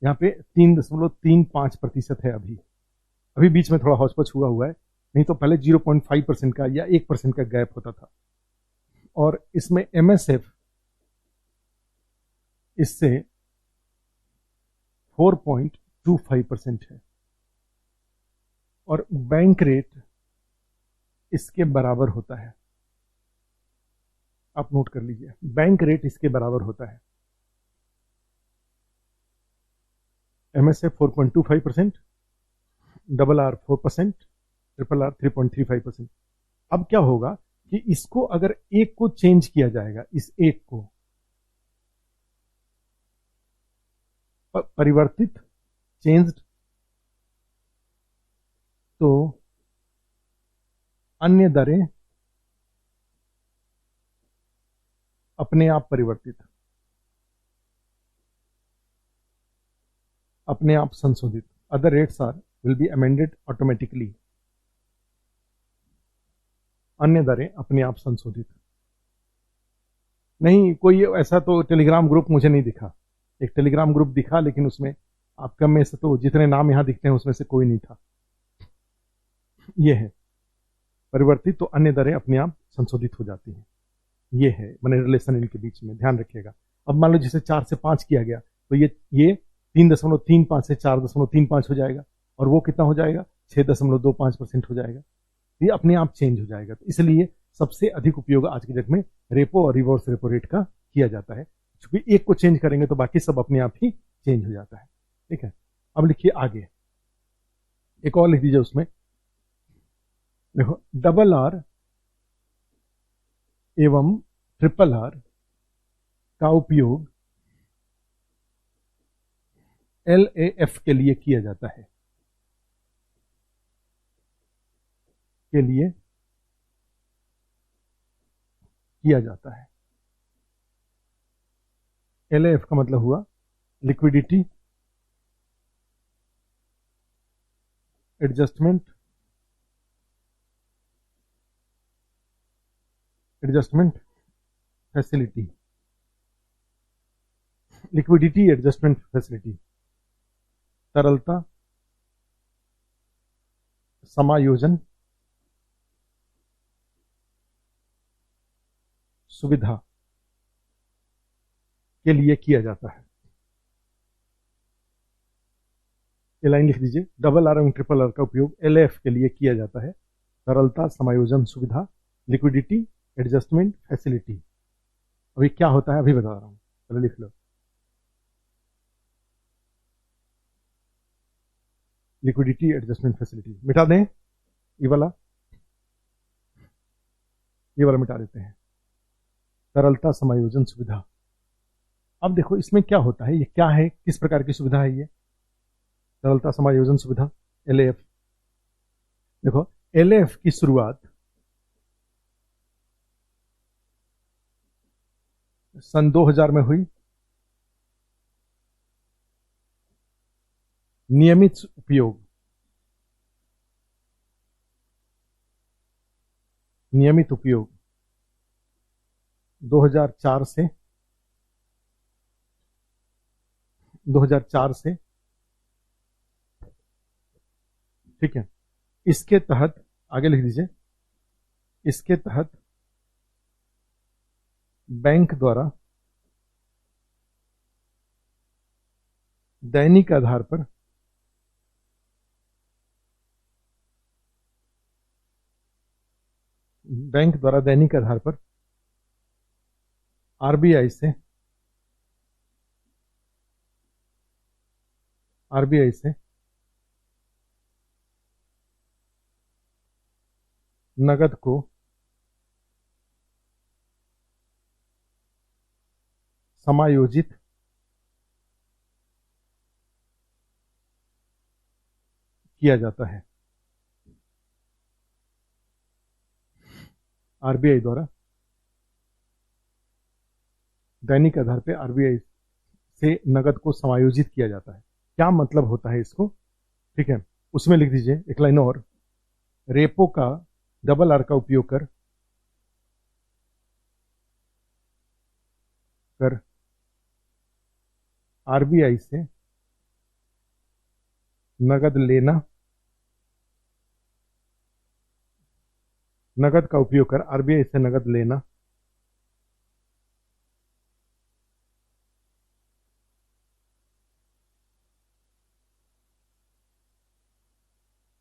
यहाँ पे 3.35% है। अभी बीच में थोड़ा हौच-पौच हुआ है, नहीं तो पहले 0.5% का या 1% का गैप होता था। और इसमें एमएसएफ इससे 4.25% है, और बैंक रेट इसके बराबर होता है। आप नोट कर लीजिए, बैंक रेट इसके बराबर होता है। MSF 4.25%, double R 4%, triple R 3.35%। अब क्या होगा कि इसको अगर एक को चेंज किया जाएगा, इस एक को परिवर्तित, चेंज्ड, तो अन्य दरें अपने आप परिवर्तित। अपने आप संशोधित, other rates are will be amended automatically, अन्य दरें अपने आप संशोधित। नहीं, कोई ऐसा तो टेलीग्राम ग्रुप मुझे नहीं दिखा। एक टेलीग्राम ग्रुप दिखा, लेकिन उसमें आपका में से तो जितने नाम यहाँ दिखते हैं उसमें से कोई नहीं था। ये है परिवर्तित, तो अन्य दरें अपने आप संशोधित हो जाती हैं। ये है मैंने रिलेशन इनके बीच में, ध्यान रखिएगा। अब मान लो जैसे 4 से 5 किया गया, तो ये 3.35 से 4.35 हो जाएगा, और वो कितना हो जाएगा, 6.25% हो जाएगा। ये अपने आप चेंज हो जाएगा। तो इसलिए सबसे अधिक उपयोग आज की डेट में रेपो और रिवर्स रेपो रेट का किया जाता है, क्योंकि एक को चेंज करेंगे तो बाकी सब अपने आप ही चेंज हो जाता है। ठीक है, अब लिखिए आगे, एक और लिख दीजिए उसमें। देखो, डबल आर एवं ट्रिपल आर का उपयोग LAF के लिए किया जाता है, के लिए किया जाता है। LAF का मतलब हुआ liquidity adjustment facility, liquidity adjustment facility, तरलता समायोजन सुविधा के लिए किया जाता है। ये लाइन लिख दीजिए, डबल आर एवं ट्रिपल आर का उपयोग LAF के लिए किया जाता है, तरलता समायोजन सुविधा, लिक्विडिटी एडजस्टमेंट फैसिलिटी। अभी क्या होता है अभी बता रहा हूं, चलो लिख लो। लिक्विडिटी एडजस्टमेंट फैसिलिटी मिटा दें, ये वाला मिटा देते हैं, तरलता समायोजन सुविधा। अब देखो इसमें क्या होता है, ये क्या है, किस प्रकार की सुविधा है ये तरलता समायोजन सुविधा LAF। देखो, LAF की शुरुआत सन 2000 में हुई। नियमित उपयोग 2004 से 2004 से, ठीक है। इसके तहत आगे लिख दीजिए, इसके तहत बैंक द्वारा दैनिक आधार पर आरबीआई से नगद को समायोजित किया जाता है। आरबीआई द्वारा दैनिक आधार पर आरबीआई से नगद को समायोजित किया जाता है। क्या मतलब होता है इसको, ठीक है, उसमें लिख दीजिए एक लाइन और, रेपो का डबल आर का उपयोग कर आरबीआई से नगद लेना, नगद का उपयोग कर आरबीआई से नगद लेना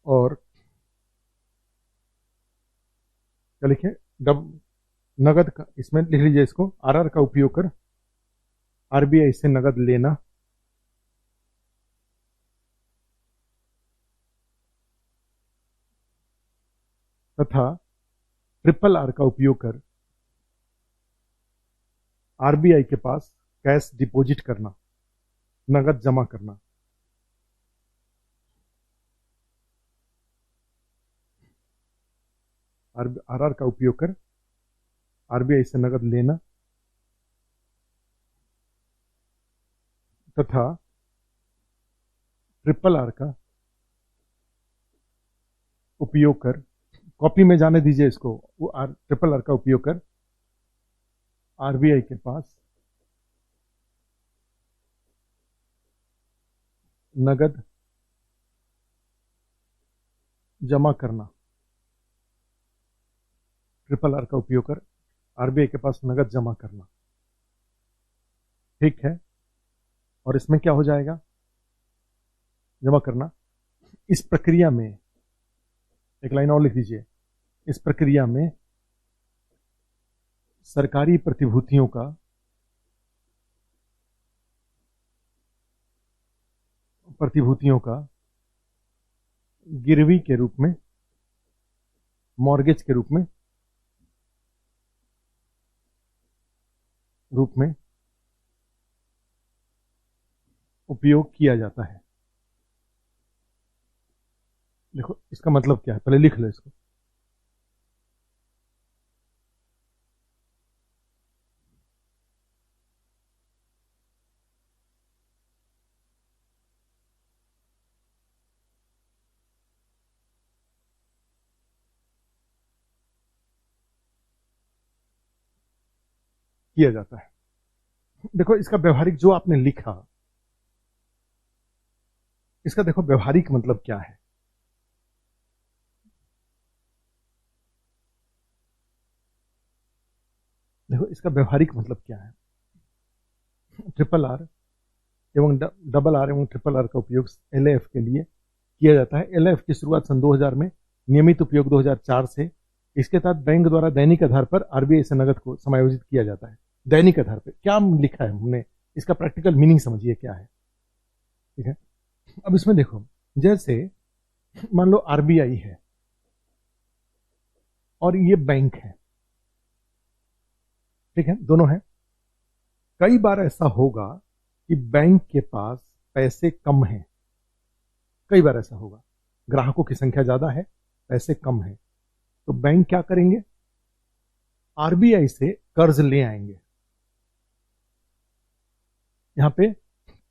और क्या लिखे, नगद का, इसमें लिख लीजिए इसको, आरआर का उपयोग कर आरबीआई से नगद लेना तथा ट्रिपल आर का उपयोग कर आरबीआई के पास कैश डिपॉजिट करना, नगद जमा करना। आरआर का उपयोग कर आरबीआई से नगद लेना तथा ट्रिपल आर का उपयोग कर, कॉपी में जाने दीजिए इसको, वो ट्रिपल आर का उपयोग कर आरबीआई के पास नगद जमा करना। ट्रिपल आर का उपयोग कर आरबीआई के पास नगद जमा करना। ठीक है, और इसमें क्या हो जाएगा? जमा करना। इस प्रक्रिया में एक लाइन और लिख दीजिए, इस प्रक्रिया में सरकारी प्रतिभूतियों का गिरवी के रूप में, मॉर्गेज के रूप में उपयोग किया जाता है। देखो इसका मतलब क्या है, पहले लिख लो इसको। किया जाता है। देखो इसका व्यवहारिक जो आपने लिखा, इसका देखो व्यवहारिक मतलब क्या है। देखो इसका व्यवहारिक मतलब क्या है। ट्रिपल आर एवं डबल आर एवं ट्रिपल आर का उपयोग एलएएफ के लिए किया जाता है। एलएएफ की शुरुआत सन 2000 में, नियमित उपयोग 2004 से। इसके तहत बैंक द्वारा दैनिक आधार पर आरबीआई से नगद को समायोजित किया जाता है। दैनिक आधार पर क्या लिखा है हमने, इसका प्रैक्टिकल मीनिंग समझिए क्या है। ठीक है, अब इसमें देखो, जैसे मान लो आरबीआई है और ये बैंक है, ठीक है, दोनों है। कई बार ऐसा होगा कि बैंक के पास पैसे कम हैं, कई बार ऐसा होगा, ग्राहकों की संख्या ज्यादा है, पैसे कम है, तो बैंक क्या करेंगे? आरबीआई से कर्ज ले आएंगे। यहां पे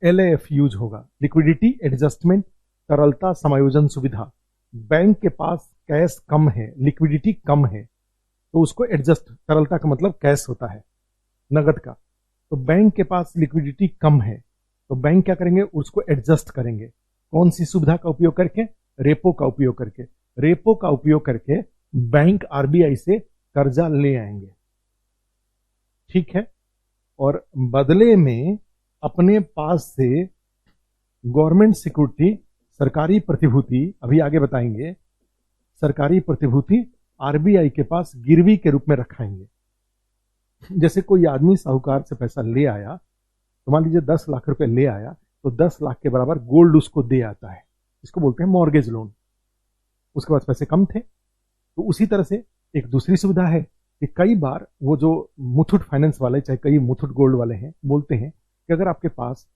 एलएएफ यूज होगा, लिक्विडिटी एडजस्टमेंट, तरलता समायोजन सुविधा। बैंक के पास कैश कम है, लिक्विडिटी कम है, तो उसको एडजस्ट, तरलता का मतलब कैश होता है, नगद का, तो बैंक के पास लिक्विडिटी कम है, तो बैंक क्या करेंगे? उसको एडजस्ट करेंगे। कौन सी सुविधा का उपयोग करके? रेपो का उपयोग करके। रेपो का उपयोग करके बैंक आरबीआई से कर्जा ले आएंगे। ठीक है, और बदले में अपने पास से गवर्नमेंट सिक्योरिटी, सरकारी प्रतिभूति, अभी आगे बताएंगे, सरकारी प्रतिभूति आरबीआई के पास गिरवी के रूप में रखाएंगे। जैसे कोई आदमी साहूकार से पैसा ले आया, तो मान लीजिए 10 लाख रुपए ले आया, तो 10 लाख के बराबर गोल्ड उसको दे आता है, इसको बोलते हैं मॉर्गेज लोन। उसके पास पैसे कम थे, तो उसी तरह से एक दूसरी सुविधा है कि कई बार वो जो मुथूट फाइनेंस वाले, चाहे कई मुथूट गोल्ड वाले हैं, बोलते हैं कि अगर आपके पास,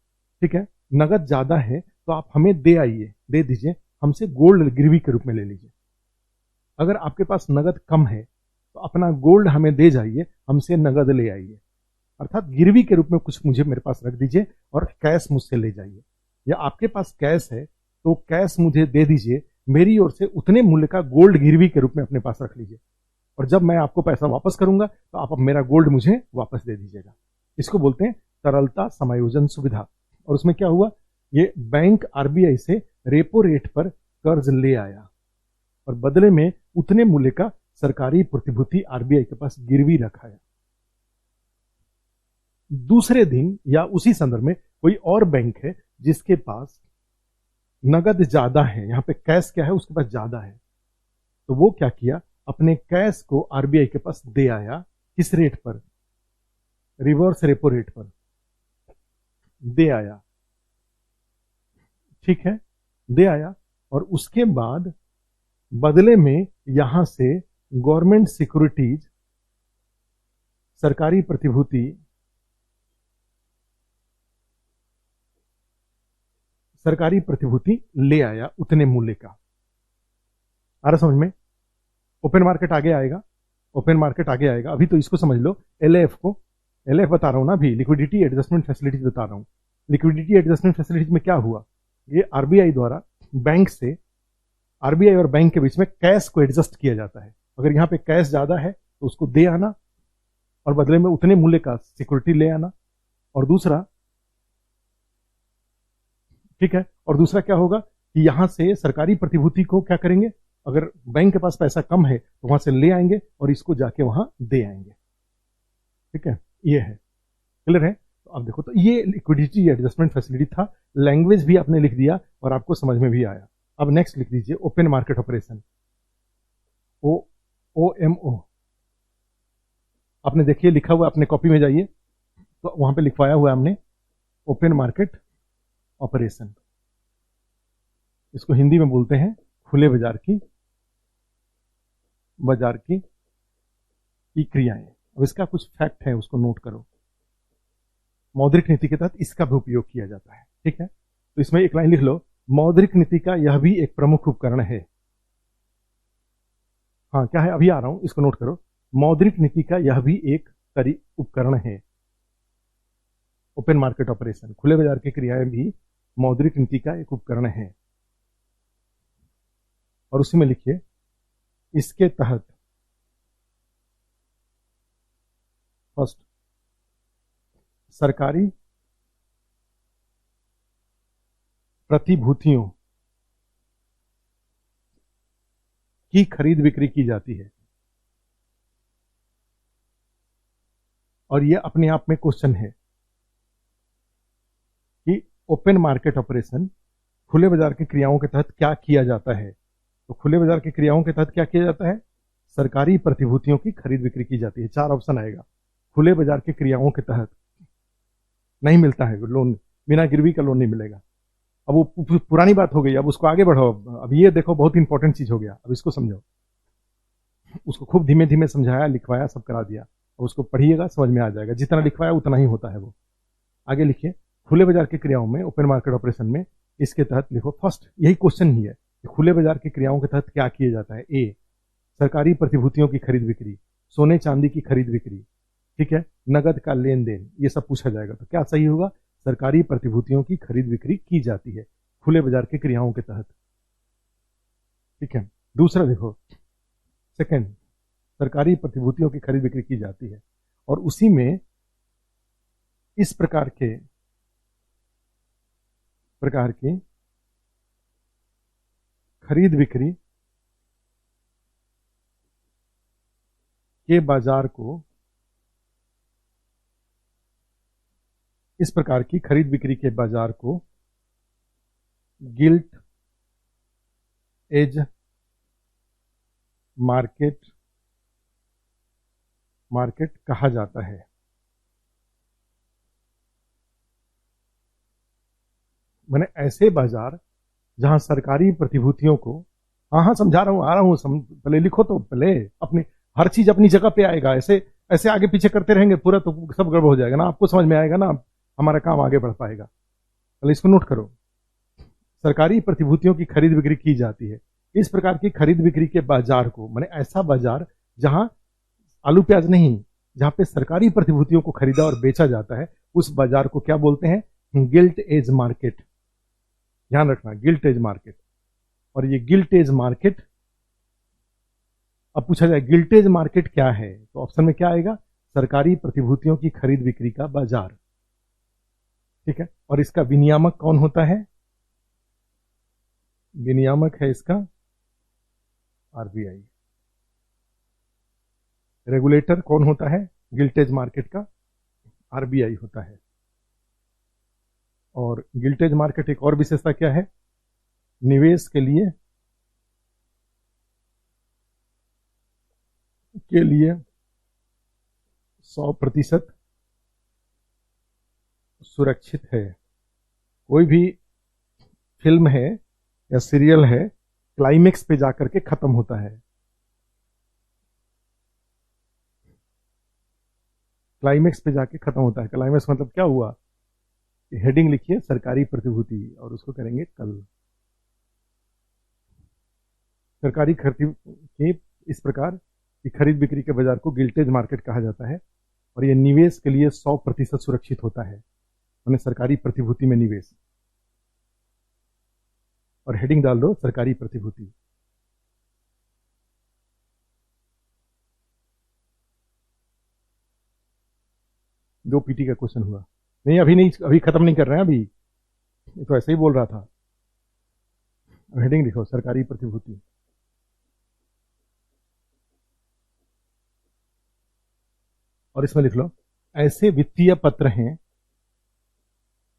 ठीक है, नगद ज्यादा है तो आप हमें दे आइए, दे दीजिए, हमसे गोल्ड गिरवी के रूप में ले लीजिए। अगर आपके पास नगद कम है तो अपना गोल्ड हमें दे जाइए, हमसे नगद ले आइए, अर्थात गिरवी के रूप में कुछ मुझे मेरे पास रख दीजिए और कैश मुझसे ले जाइए। या आपके पास कैश है तो कैश मुझे दे दीजिए, मेरी ओर से उतने मूल्य का गोल्ड गिरवी के रूप में अपने पास रख लीजिए, और जब मैं आपको पैसा वापस करूंगा तो आप मेरा गोल्ड मुझे वापस दे दीजिएगा। इसको बोलते हैं तरलता समायोजन सुविधा। और उसमें क्या हुआ? ये बैंक आरबीआई से रेपो रेट पर कर्ज ले आया और बदले में उतने मूल्य का सरकारी प्रतिभूति आरबीआई के पास गिरवी रखाया। दूसरे दिन या उसी संदर्भ में कोई और बैंक है जिसके पास नगद ज्यादा है, यहां पे कैश क्या है, उसके पास ज्यादा है, तो वो क्या किया? अपने कैश को आरबीआई के पास दे आया। किस रेट पर? रिवर्स रेपो रेट पर दे आया। ठीक है, दे आया, और उसके बाद बदले में यहां से गवर्नमेंट सिक्योरिटीज, सरकारी प्रतिभूति, सरकारी प्रतिभूति ले आया उतने मूल्य का। आ रहा समझ में? ओपन मार्केट आगे आएगा, ओपन मार्केट आगे आएगा। अभी तो इसको समझ लो, एलएएफ को, एलएएफ बता रहा हूं ना, अभी लिक्विडिटी एडजस्टमेंट फैसिलिटीज बता रहा हूं। लिक्विडिटी एडजस्टमेंट फैसिलिटीज में क्या हुआ? ये आरबीआई द्वारा बैंक से, आरबीआई और बैंक के बीच में कैश को एडजस्ट किया जाता है। अगर यहाँ पे कैश ज्यादा है तो उसको दे आना और बदले में उतने मूल्य का सिक्योरिटी ले आना। और दूसरा, ठीक है, और दूसरा क्या होगा कि यहां से सरकारी प्रतिभूति को क्या करेंगे, अगर बैंक के पास पैसा कम है तो वहां से ले आएंगे और इसको जाके वहां दे आएंगे। ठीक है, ये है, क्लियर है। तो अब देखो, तो ये लिक्विडिटी एडजस्टमेंट फैसिलिटी था। लैंग्वेज भी आपने लिख दिया और आपको समझ में भी आया। अब नेक्स्ट लिख दीजिए ओपन मार्केट ऑपरेशन, OMO। आपने देखिए लिखा हुआ, अपने कॉपी में जाइए तो वहां पे लिखवाया हुआ है हमने ओपन मार्केट ऑपरेशन। इसको हिंदी में बोलते हैं खुले बाजार की क्रियाएं। अब इसका कुछ फैक्ट है, उसको नोट करो। मौद्रिक नीति के तहत इसका भी उपयोग किया जाता है। ठीक है, तो इसमें एक लाइन लिख लो, मौद्रिक नीति का यह भी एक प्रमुख उपकरण है। हाँ, क्या है, अभी आ रहा हूं, इसको नोट करो। मौद्रिक नीति का यह भी एक उपकरण है। ओपन मार्केट ऑपरेशन, खुले बाजार की क्रियाएं भी मौद्रिक नीति का एक उपकरण है। और उसी में लिखिए, इसके तहत फर्स्ट, सरकारी प्रतिभूतियों की खरीद बिक्री की जाती है। और यह अपने आप में क्वेश्चन है कि ओपन मार्केट ऑपरेशन खुले बाजार की क्रियाओं के तहत क्या किया जाता है। तो खुले बाजार की क्रियाओं के तहत क्या किया जाता है, सरकारी प्रतिभूतियों की खरीद बिक्री की जाती है। 4 ऑप्शन आएगा। खुले बाजार की क्रियाओं के तहत नहीं मिलता है लोन, बिना गिरवी का लोन नहीं मिलेगा। अब वो पुरानी बात हो गई, अब उसको आगे बढ़ाओ। अब ये देखो, बहुत इंपॉर्टेंट चीज हो गया, अब इसको समझो। उसको खूब धीमे धीमे समझाया, लिखवाया, सब करा दिया। अब उसको पढ़िएगा, समझ में आ जाएगा। जितना लिखवाया उतना ही होता है वो। आगे लिखिए, खुले बाजार की क्रियाओं में, ओपन मार्केट ऑपरेशन में, इसके तहत लिखो फर्स्ट, यही क्वेश्चन ही है कि खुले बाजार की क्रियाओं के तहत क्या किया जाता है। ए, सरकारी प्रतिभूतियों की खरीद बिक्री, सोने चांदी की खरीद बिक्री, ठीक है, नगद का लेन देन, ये सब पूछा जाएगा। तो क्या सही होगा, सरकारी प्रतिभूतियों की खरीद बिक्री की जाती है खुले बाजार की क्रियाओं के तहत। ठीक है, दूसरा देखो, सेकंड, सरकारी प्रतिभूतियों की खरीद बिक्री की जाती है और उसी में इस प्रकार की खरीद बिक्री के बाजार को, इस प्रकार की खरीद बिक्री के बाजार को गिल्ट एज मार्केट कहा जाता है। मैंने ऐसे बाजार जहां सरकारी प्रतिभूतियों को, हाँ समझा रहा हूं, आ रहा हूं, पहले लिखो तो, पहले अपनी हर चीज अपनी जगह पे आएगा। ऐसे ऐसे आगे पीछे करते रहेंगे पूरा तो सब गड़बड़ हो जाएगा ना, आपको समझ में आएगा ना, हमारा काम आगे बढ़ पाएगा। पहले इसको नोट करो, सरकारी प्रतिभूतियों की खरीद बिक्री की जाती है। इस प्रकार की खरीद बिक्री के बाजार को, माने ऐसा बाजार जहां आलू प्याज नहीं, जहां पे सरकारी प्रतिभूतियों को खरीदा और बेचा जाता है, उस बाजार को क्या बोलते हैं, गिल्ट एज मार्केट। ध्यान रखना, गिल्ट एज मार्केट। और ये गिल्ट एज मार्केट, अब पूछा जाए गिल्ट एज मार्केट क्या है, तो ऑप्शन में क्या आएगा, सरकारी प्रतिभूतियों की खरीद बिक्री का बाजार। ठीक है, और इसका विनियामक कौन होता है, विनियामक है इसका आरबीआई। रेगुलेटर कौन होता है गिल्ट एज मार्केट का, आरबीआई होता है। और गिल्ट एज मार्केट एक और विशेषता क्या है, निवेश के लिए 100% सुरक्षित है। कोई भी फिल्म है या सीरियल है, क्लाइमेक्स पे जाकर के खत्म होता है। क्लाइमेक्स पे जाके खत्म होता है। क्लाइमेक्स मतलब क्या हुआ, हेडिंग लिखिए सरकारी प्रतिभूति और उसको करेंगे कल। सरकारी खरीद की इस प्रकार की खरीद बिक्री के बाजार को गिल्टेज मार्केट कहा जाता है और यह निवेश के लिए 100% सुरक्षित होता है, यानी सरकारी प्रतिभूति में निवेश। और हेडिंग डाल दो सरकारी प्रतिभूति। जो पीटी का क्वेश्चन हुआ, नहीं अभी नहीं, अभी खत्म नहीं कर रहे हैं, अभी ये तो ऐसे ही बोल रहा था। हेडिंग लिखो सरकारी प्रतिभूति। और इसमें लिख लो ऐसे वित्तीय पत्र हैं,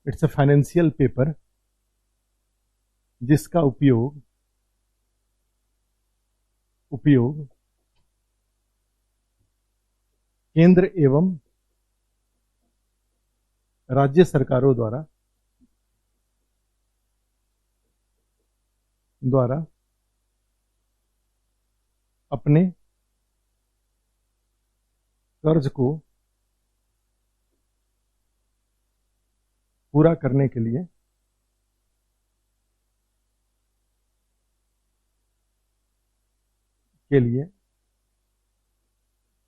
इट्स अ फाइनेंशियल पेपर जिसका उपयोग केंद्र एवं राज्य सरकारों द्वारा अपने कर्ज को पूरा करने के लिए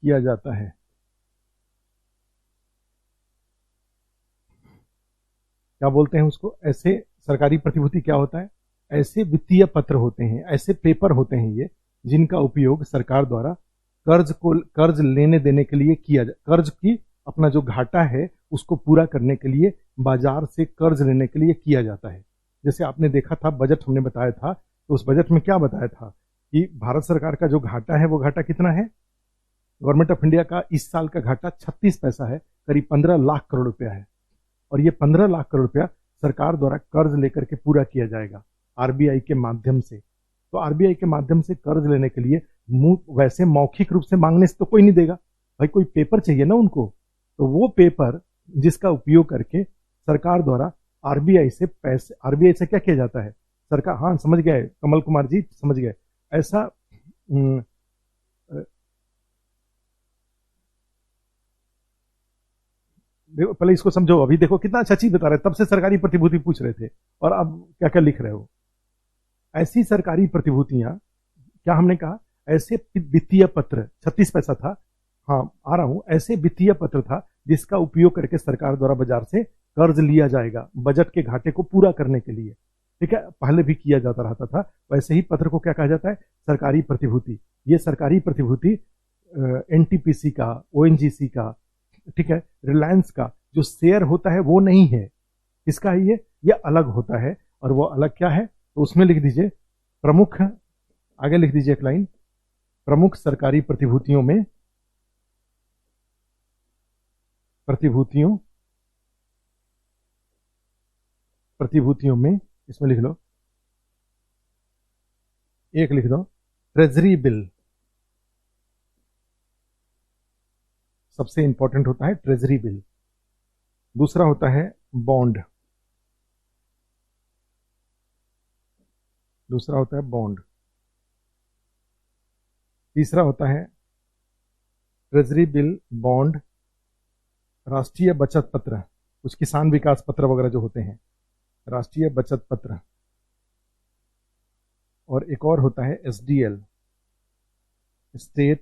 किया जाता है। क्या बोलते हैं उसको? ऐसे सरकारी प्रतिभूति क्या होता है? ऐसे वित्तीय पत्र होते हैं, ऐसे पेपर होते हैं ये, जिनका उपयोग सरकार द्वारा कर्ज लेने देने के लिए किया जाए, कर्ज की अपना जो घाटा है उसको पूरा करने के लिए बाजार से कर्ज लेने के लिए किया जाता है। जैसे आपने देखा था बजट हमने बताया था, तो उस बजट में क्या बताया था कि भारत सरकार का जो घाटा है वो घाटा कितना है? गवर्नमेंट ऑफ इंडिया का इस साल का घाटा 36 पैसा है, करीब 15 लाख करोड़ रुपया है। और ये 15 लाख करोड़ रुपया सरकार द्वारा कर्ज लेकर के पूरा किया जाएगा आरबीआई के माध्यम से। तो आरबीआई के माध्यम से कर्ज लेने के लिए वैसे मौखिक रूप से मांगने से तो कोई नहीं देगा भाई, कोई पेपर चाहिए ना उनको। तो वो पेपर जिसका उपयोग करके सरकार द्वारा आरबीआई से क्या किया जाता है? सरकार, हाँ समझ गए कमल कुमार जी, समझ गए। ऐसा देखो पहले इसको समझो, अभी देखो कितना अच्छा चीज बता रहे, तब से सरकारी प्रतिभूति पूछ रहे थे और अब क्या क्या लिख रहे हो। ऐसी सरकारी प्रतिभूतियां, क्या हमने कहा? ऐसे वित्तीय पत्र, 36 पैसा था, हाँ आ रहा हूं, ऐसे वित्तीय पत्र था जिसका उपयोग करके सरकार द्वारा बाजार से कर्ज लिया जाएगा बजट के घाटे को पूरा करने के लिए। ठीक है, पहले भी किया जाता रहता था। वैसे ही पत्र को क्या कहा जाता है? सरकारी प्रतिभूति। ये सरकारी प्रतिभूति एनटीपीसी का, ओएनजीसी का, ठीक है, रिलायंस का जो शेयर होता है वो नहीं है। किसका है ये अलग होता है। और वो अलग क्या है? तो उसमें लिख दीजिए प्रमुख, आगे लिख दीजिए एक लाइन, प्रमुख सरकारी प्रतिभूतियों में इसमें लिख लो, एक लिख दो ट्रेजरी बिल, सबसे इंपॉर्टेंट होता है ट्रेजरी बिल। दूसरा होता है बॉन्ड, तीसरा होता है ट्रेजरी बिल, बॉन्ड, राष्ट्रीय बचत पत्र, कुछ किसान विकास पत्र वगैरह जो होते हैं, राष्ट्रीय बचत पत्र। और एक और होता है एसडीएल, स्टेट,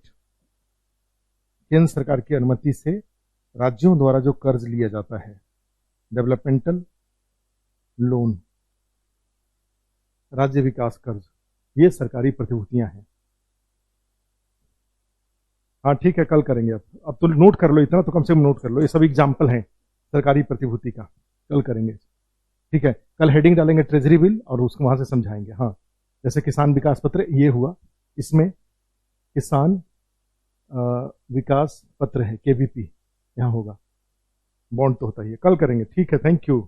केंद्र सरकार की अनुमति से राज्यों द्वारा जो कर्ज लिया जाता है, डेवलपमेंटल लोन, राज्य विकास कर्ज, ये सरकारी प्रतिभूतियां हैं। हाँ ठीक है, कल करेंगे। अब तो नोट कर लो, इतना तो कम से कम नोट कर लो, ये सब एग्जाम्पल हैं सरकारी प्रतिभूति का, कल करेंगे। ठीक है, कल हेडिंग डालेंगे ट्रेजरी बिल और उसको वहां से समझाएंगे। हाँ, जैसे किसान विकास पत्र ये हुआ, इसमें किसान विकास पत्र है, केवीपी यहाँ होगा, बॉन्ड तो होता ही है। कल करेंगे, ठीक है, थैंक यू।